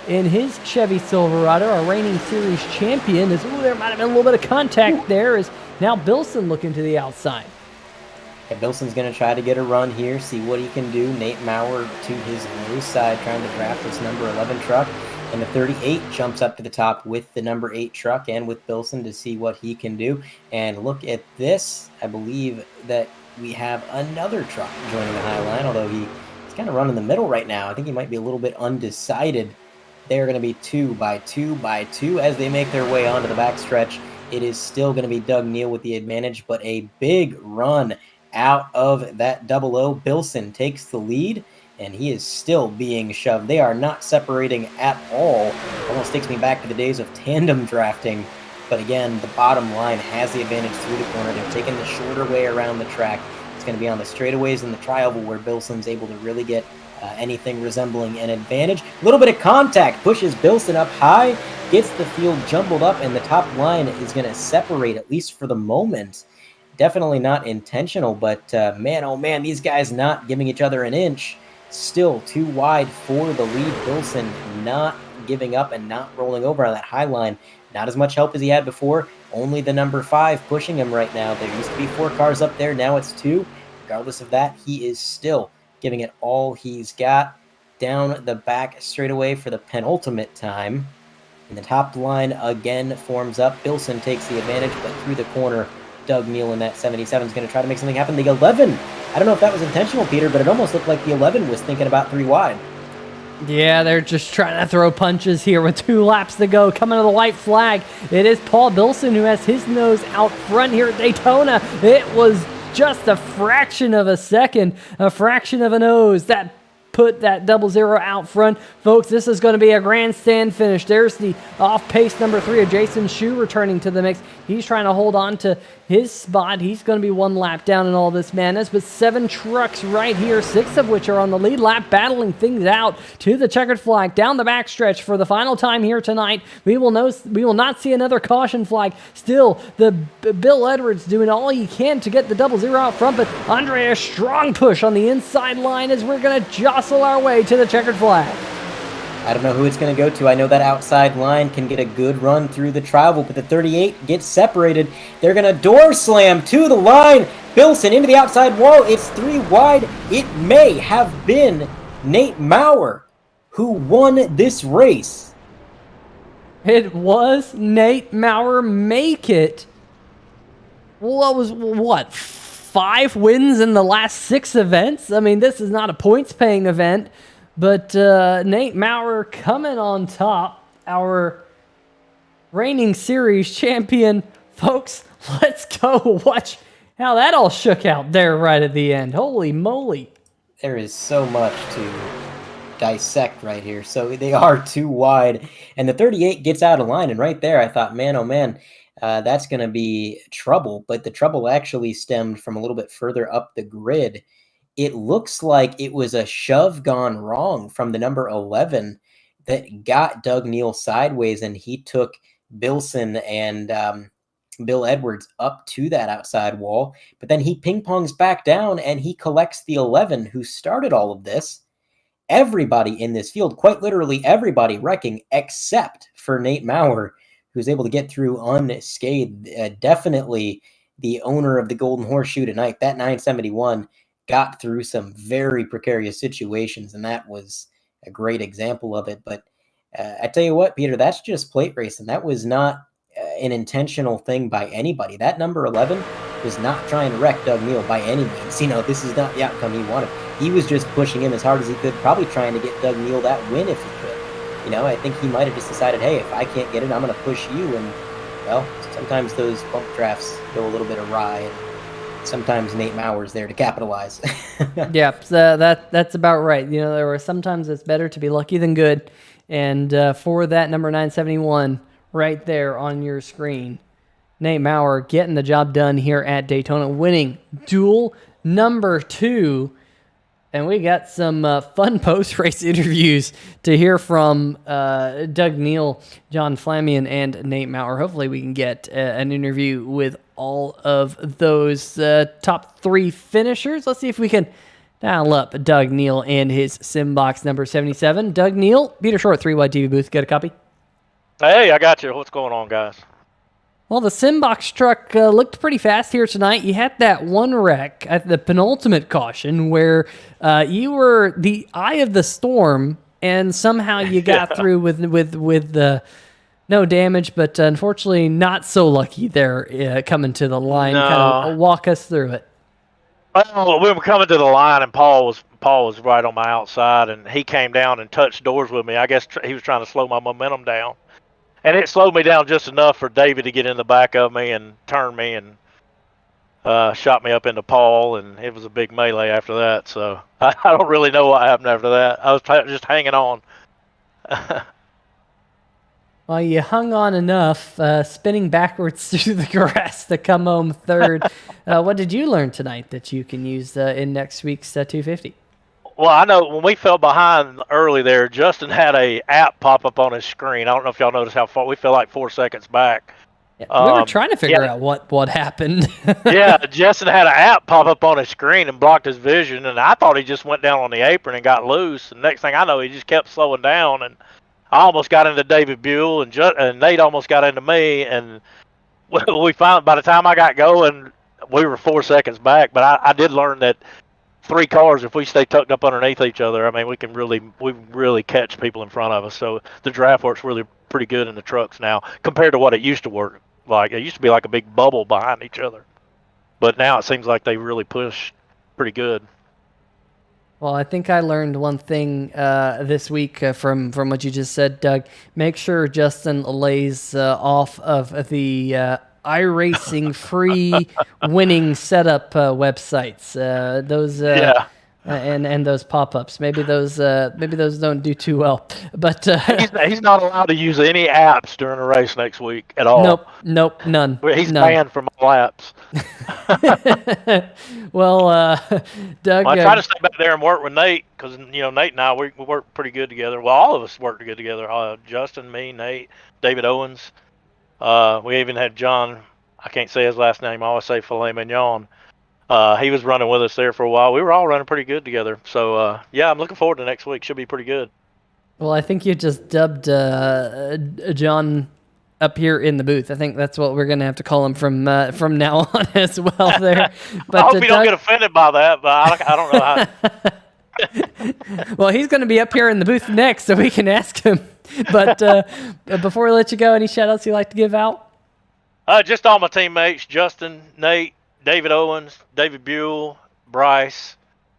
in his Chevy Silverado, our reigning series champion. There might have been a little bit of contact there, as now Bilson looking to the outside. Yeah, Bilson's going to try to get a run here, see what he can do. Nate Maurer to his low side, trying to draft this number 11 truck. And the 38 jumps up to the top with the number 8 truck and with Bilson to see what he can do. And look at this. I believe that we have another truck joining the high line, although he's kind of running the middle right now. I think he might be a little bit undecided. They're going to be 2 by 2 by 2 as they make their way onto the backstretch. It is still going to be Doug Neal with the advantage, but a big run out of that double O. Bilson takes the lead, and he is still being shoved. They are not separating at all. Almost takes me back to the days of tandem drafting. But again, the bottom line has the advantage through the corner. They're taking the shorter way around the track. It's going to be on the straightaways and the tri-oval where Bilson's able to really get anything resembling an advantage. A little bit of contact pushes Bilson up high, gets the field jumbled up, and the top line is going to separate, at least for the moment. Definitely not intentional, but man, oh man, these guys not giving each other an inch. Still too wide for the lead. Bilson not giving up and not rolling over on that high line. Not as much help as he had before. Only the number 5 pushing him right now. There used to be 4 cars up there. Now it's 2. Regardless of that, he is still giving it all he's got. Down the back straightaway for the penultimate time. And the top line again forms up. Bilson takes the advantage, but through the corner, Doug Neal in that 77 is going to try to make something happen. The 11, I don't know if that was intentional, Peter, but it almost looked like the 11 was thinking about 3 wide. Yeah, they're just trying to throw punches here with 2 laps to go. Coming to the white flag, it is Paul Bilson who has his nose out front here at Daytona. It was just a fraction of a second, a fraction of a nose. That put that 00 out front. Folks, this is going to be a grandstand finish. There's the off-pace number 3 of Jason Shu returning to the mix. He's trying to hold on to his spot. He's going to be 1 lap down in all this madness, but 7 trucks right here, 6 of which are on the lead lap, battling things out to the checkered flag down the backstretch for the final time here tonight. We will not see another caution flag. Still, the Bill Edwards doing all he can to get the 00 out front, but Andre, a strong push on the inside line as we're going to jostle our way to the checkered flag. I don't know who it's going to go to. I know that outside line can get a good run through the travel, but the 38 gets separated. They're going to door slam to the line. Bilson into the outside wall. It's 3 wide. It may have been Nate Maurer who won this race. It was Nate Maurer make it. Well, it was, what, 5 wins in the last 6 events? I mean, this is not a points-paying event. But Nate Maurer coming on top, our reigning series champion. Folks, let's go watch how that all shook out there right at the end. Holy moly. There is so much to dissect right here. So they are 2 wide, and the 38 gets out of line. And right there, I thought, man, oh man, that's going to be trouble. But the trouble actually stemmed from a little bit further up the grid. It looks like it was a shove gone wrong from the number 11 that got Doug Neal sideways, and he took Bilson and Bill Edwards up to that outside wall. But then he ping-pongs back down, and he collects the 11 who started all of this. Everybody in this field, quite literally everybody, wrecking except for Nate Maurer, who's able to get through unscathed. Definitely the owner of the Golden Horseshoe tonight. That 971 got through some very precarious situations, and that was a great example of it. But I tell you what, Peter, that's just plate racing. That was not an intentional thing by anybody. That number 11 was not trying to wreck Doug Neal by any means. You know, this is not the outcome he wanted. He was just pushing him as hard as he could, probably trying to get Doug Neal that win if he could. You know, I think he might have just decided, hey, if I can't get it, I'm going to push you. And, well, sometimes those bump drafts go a little bit awry, and sometimes Nate Maurer's there to capitalize. Yeah, so that's about right. You know, there were sometimes it's better to be lucky than good. And for that number 971 right there on your screen, Nate Maurer getting the job done here at Daytona, winning duel number 2. And we got some fun post-race interviews to hear from Doug Neal, John Flamion, and Nate Maurer. Hopefully we can get an interview with all of those top 3 finishers. Let's see if we can dial up Doug Neal and his Simbox number 77. Doug Neal, Peter Short, 3-Wide TV booth. Get a copy? Hey, I got you. What's going on, guys? Well, the Simbox truck looked pretty fast here tonight. You had that one wreck at the penultimate caution where you were the eye of the storm, and somehow you got through with no damage, but unfortunately not so lucky there coming to the line. No. Kind of walk us through it. Well, we were coming to the line, and Paul was right on my outside, and he came down and touched doors with me. I guess he was trying to slow my momentum down. And it slowed me down just enough for David to get in the back of me and turn me and shot me up into Paul, and it was a big melee after that. So I don't really know what happened after that. I was just hanging on. Well, you hung on enough, spinning backwards through the grass to come home third. What did you learn tonight that you can use in next week's 250? Well, I know when we fell behind early there, Justin had a app pop up on his screen. I don't know if y'all noticed how far we fell, like 4 seconds back. Yeah, we were trying to figure out what happened. Yeah, Justin had an app pop up on his screen and blocked his vision, and I thought he just went down on the apron and got loose. And next thing I know, he just kept slowing down, and I almost got into David Buell, and Nate almost got into me, and we finally, by the time I got going, we were 4 seconds back. But I did learn that 3 cars, if we stay tucked up underneath each other, I mean, we really catch people in front of us. So the draft works really pretty good in the trucks now compared to what it used to work like. It used to be like a big bubble behind each other, but now it seems like they really push pretty good. Well, I think I learned one thing this week from what you just said, Doug. Make sure Justin lays off of the iRacing free winning setup websites. and those pop-ups. Maybe those don't do too well. But he's not allowed to use any apps during the race next week at all. Nope, none. He's none. banned from all apps. Well, Doug, I try to stay back there and work with Nate because Nate and I we work pretty good together. Well, all of us work good together. Justin, me, Nate, David Owens. We even had John. I can't say his last name. I always say Filet Mignon. He was running with us there for a while. We were all running pretty good together. So, yeah, I'm looking forward to next week. Should be pretty good. Well, I think you just dubbed John up here in the booth. I think that's what we're going to have to call him from now on as well there. But, I hope you don't get offended by that, but I don't know how. Well, he's going to be up here in the booth next, so we can ask him. But before we let you go, any shout-outs you'd like to give out? Just all my teammates, Justin, Nate, David Owens, David Buell, Bryce.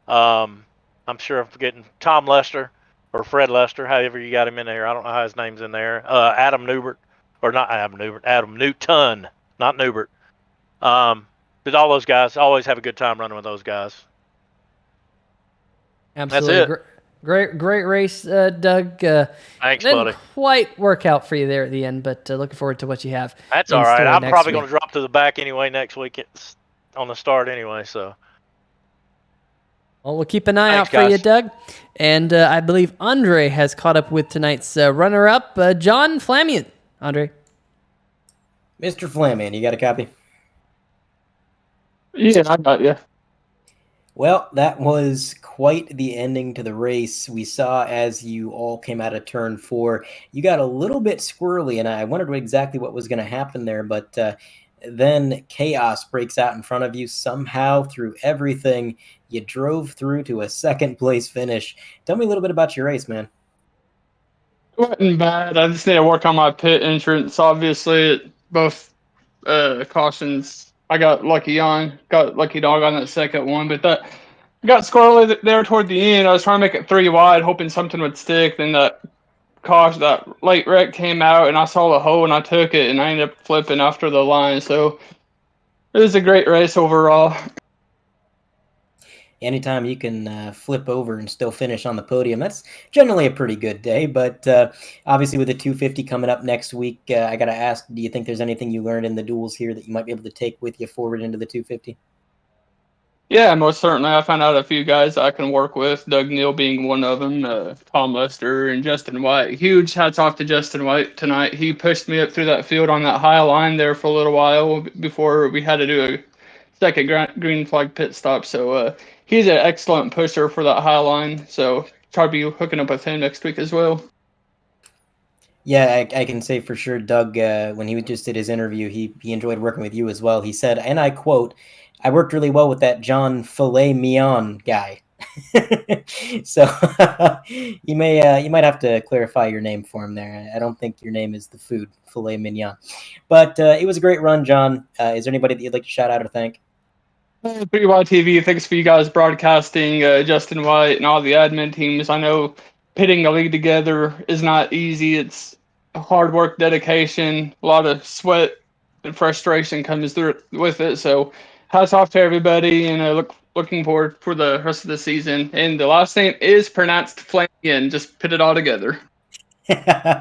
I'm sure I'm forgetting Tom Lester or Fred Lester, however you got him in there. I don't know how his name's in there. Adam Newbert, or not Adam Newbert, Adam Newton, not Newbert. But all those guys, always have a good time running with those guys. Absolutely. That's it. Great race, Doug. Thanks, didn't buddy. Quite work out for you there at the end, but looking forward to what you have. That's all right. I'm probably going to drop to the back anyway next week. It's on the start anyway, so. Well, we'll keep an eye out for you, Doug. And I believe Andre has caught up with tonight's runner-up, John Flamian. Andre. Mr. Flamian, you got a copy? Yeah, I got you. Well, that was quite the ending to the race. We saw as you all came out of turn 4, you got a little bit squirrely, and I wondered exactly what was going to happen there, but then chaos breaks out in front of you. Somehow, through everything, you drove through to a second-place finish. Tell me a little bit about your race, man. It wasn't bad. I just need to work on my pit entrance. Obviously, both cautions I got lucky dog on that second one, but that got squirrely there toward the end. I was trying to make it 3 wide, hoping something would stick. Then that late wreck came out, and I saw the hole, and I took it, and I ended up flipping after the line. So it was a great race overall. Anytime you can flip over and still finish on the podium, that's generally a pretty good day. But obviously with the 250 coming up next week, I got to ask, do you think there's anything you learned in the duels here that you might be able to take with you forward into the 250? Yeah, most certainly. I found out a few guys I can work with, Doug Neal being one of them, Tom Lester and Justin White. Huge hats off to Justin White tonight. He pushed me up through that field on that high line there for a little while before we had to do a second green flag pit stop. So he's an excellent pusher for that high line. So try to be hooking up with him next week as well. Yeah, I can say for sure, Doug, when he just did his interview, he enjoyed working with you as well. He said, and I quote, "I worked really well with that John Filet Mignon guy." So you might have to clarify your name for him there. I don't think your name is the food, Filet Mignon. But it was a great run, John. Is there anybody that you'd like to shout out or thank? 3Y TV, thanks for you guys broadcasting, Justin White and all the admin teams. I know pitting a league together is not easy. It's hard work, dedication, a lot of sweat and frustration comes through with it. So hats off to everybody, and looking forward for the rest of the season. And the last name is pronounced Flamian. Just put it all together.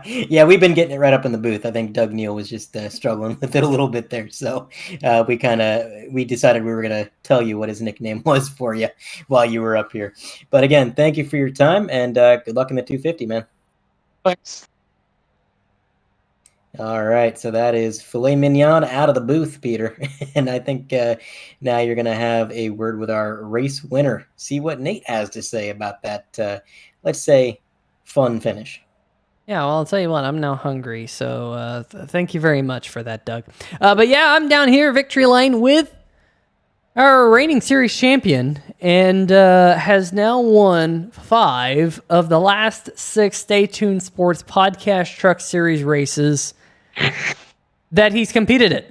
Yeah, we've been getting it right up in the booth. I think Doug Neal was just struggling with it a little bit there. So we decided we were going to tell you what his nickname was for you while you were up here. But again, thank you for your time, and good luck in the 250, man. Thanks. All right, so that is Filet Mignon out of the booth, Peter. And I think now you're going to have a word with our race winner. See what Nate has to say about that, let's say, fun finish. Yeah, well, I'll tell you what, I'm now hungry, so thank you very much for that, Doug. But yeah, I'm down here, Victory Lane, with our reigning series champion, and has now won 5 of the last 6 Stay Tuned Sports Podcast Truck Series races that he's competed in.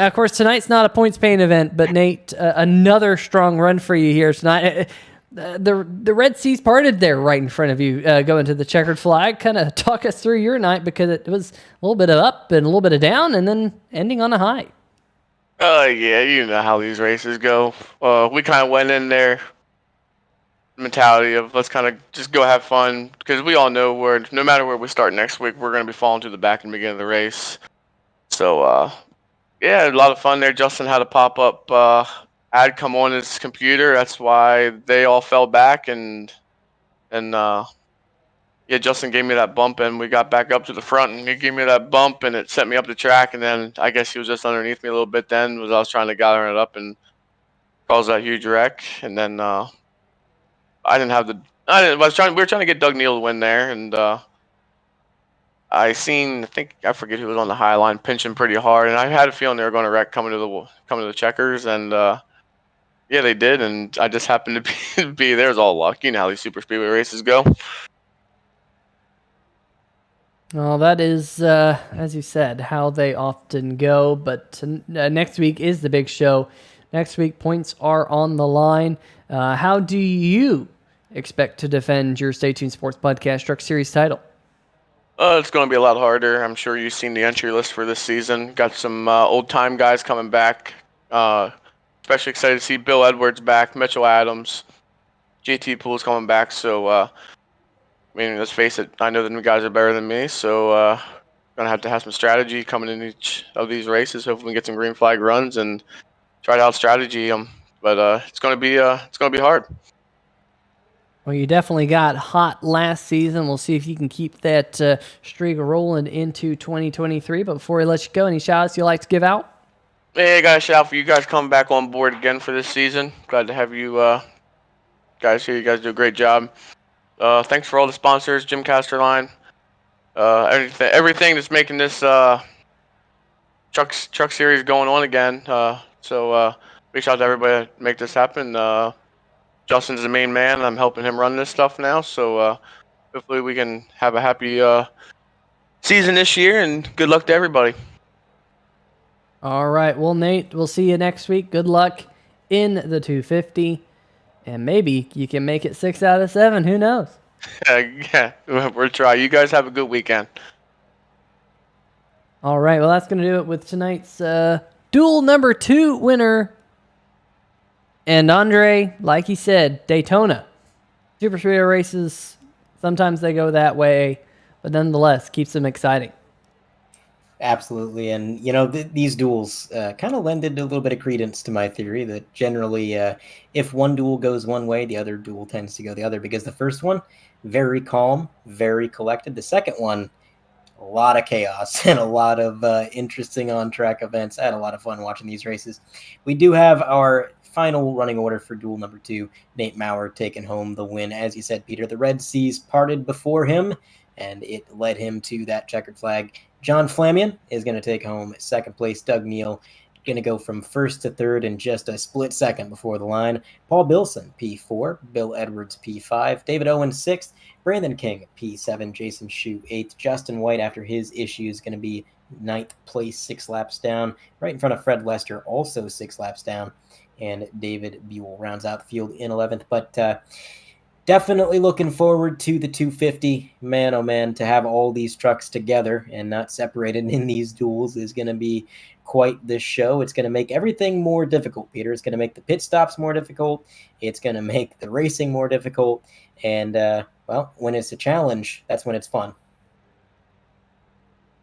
Of course, tonight's not a points-paying event, but Nate, another strong run for you here tonight. The Red Seas parted there right in front of you, going to the checkered flag. Kind of talk us through your night, because it was a little bit of up and a little bit of down, and then ending on a high. Yeah, you know how these races go. We kind of went in there mentality of let's kind of just go have fun, because we all know no matter where we start next week, we're going to be falling to the back in the beginning of the race. So yeah, a lot of fun there. Justin had a pop-up ad come on his computer. That's why they all fell back, and yeah, Justin gave me that bump, and we got back up to the front, and he gave me that bump, and it sent me up the track, and then I guess he was just underneath me a little bit then, as I was trying to gather it up and caused that huge wreck. And then we were trying to get Doug Neal to win there, and I forget who was on the high line pinching pretty hard, and I had a feeling they were going to wreck coming to the checkers, and yeah, they did, and I just happened to be there. It was all luck. You know how these super speedway races go. Well, that is, as you said, how they often go. But next week is the big show. Next week, points are on the line. How do you expect to defend your Stay Tuned Sports Podcast Truck Series title? It's going to be a lot harder. I'm sure you've seen the entry list for this season. Got some old-time guys coming back. Especially excited to see Bill Edwards back, Mitchell Adams, JT Poole's coming back. So, I mean, let's face it, I know the new guys are better than me. So, going to have some strategy coming in each of these races. Hopefully we can get some green flag runs and try to out-strategy them. But it's going to be hard. Well, you definitely got hot last season. We'll see if you can keep that streak rolling into 2023. But before we let you go, any shout-outs you'd like to give out? Hey, I got a shout out for you guys coming back on board again for this season. Glad to have you guys here. You guys do a great job. Thanks for all the sponsors, Jim Casterline, everything that's making this truck series going on again. So big shout out to everybody to make this happen. Justin's the main man. I'm helping him run this stuff now. So hopefully we can have a happy season this year, and good luck to everybody. All right. Well, Nate, we'll see you next week. Good luck in the 250. And maybe you can make it 6 out of 7. Who knows? Yeah, we'll try. You guys have a good weekend. All right. Well, that's going to do it with tonight's duel number 2 winner. And Andre, like he said, Daytona. Super Speedway races, sometimes they go that way, but nonetheless, keeps them exciting. Absolutely, and these duels kind of lended a little bit of credence to my theory that generally, if one duel goes one way, the other duel tends to go the other. Because the first one, very calm, very collected. The second one, a lot of chaos and a lot of interesting on-track events. I had a lot of fun watching these races. We do have our final running order for duel number 2. Nate Maurer taking home the win. As you said, Peter, the Red Seas parted before him, and it led him to that checkered flag. John Flamion is going to take home second place. Doug Neal going to go from first to third in just a split second before the line. Paul Bilson, P4. Bill Edwards, P5. David Owen, 6th. Brandon King, P7. Jason Shue, 8th. Justin White, after his issue, is going to be 9th place, 6 laps down. Right in front of Fred Lester, also 6 laps down. And David Buell rounds out the field in 11th. But definitely looking forward to the 250. Man, oh man, to have all these trucks together and not separated in these duels is going to be quite the show. It's going to make everything more difficult, Peter. It's going to make the pit stops more difficult. It's going to make the racing more difficult. And, well, when it's a challenge, that's when it's fun.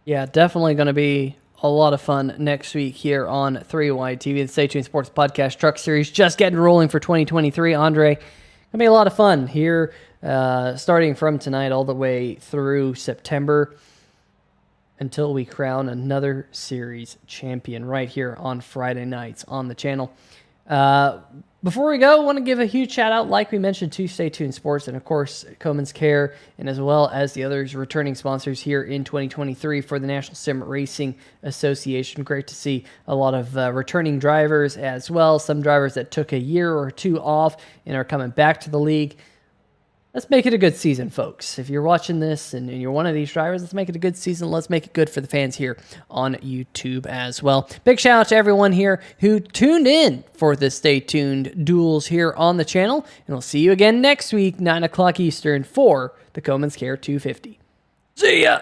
Yeah, definitely going to be a lot of fun next week here on 3Y TV, the Stay Tuned Sports Podcast Truck Series. Just getting rolling for 2023. Andre, gonna be a lot of fun here, starting from tonight all the way through September until we crown another series champion right here on Friday nights on the channel. Before we go, I want to give a huge shout out, like we mentioned, to Stay Tuned Sports and, of course, Choman's Care, and as well as the others returning sponsors here in 2023 for the National Sim Racing Association. Great to see a lot of returning drivers as well. Some drivers that took a year or 2 off and are coming back to the league. Let's make it a good season, folks. If you're watching this and you're one of these drivers, let's make it a good season. Let's make it good for the fans here on YouTube as well. Big shout out to everyone here who tuned in for the Stay Tuned duels here on the channel. And we'll see you again next week, 9 o'clock Eastern, for the Choman's Care 250. See ya!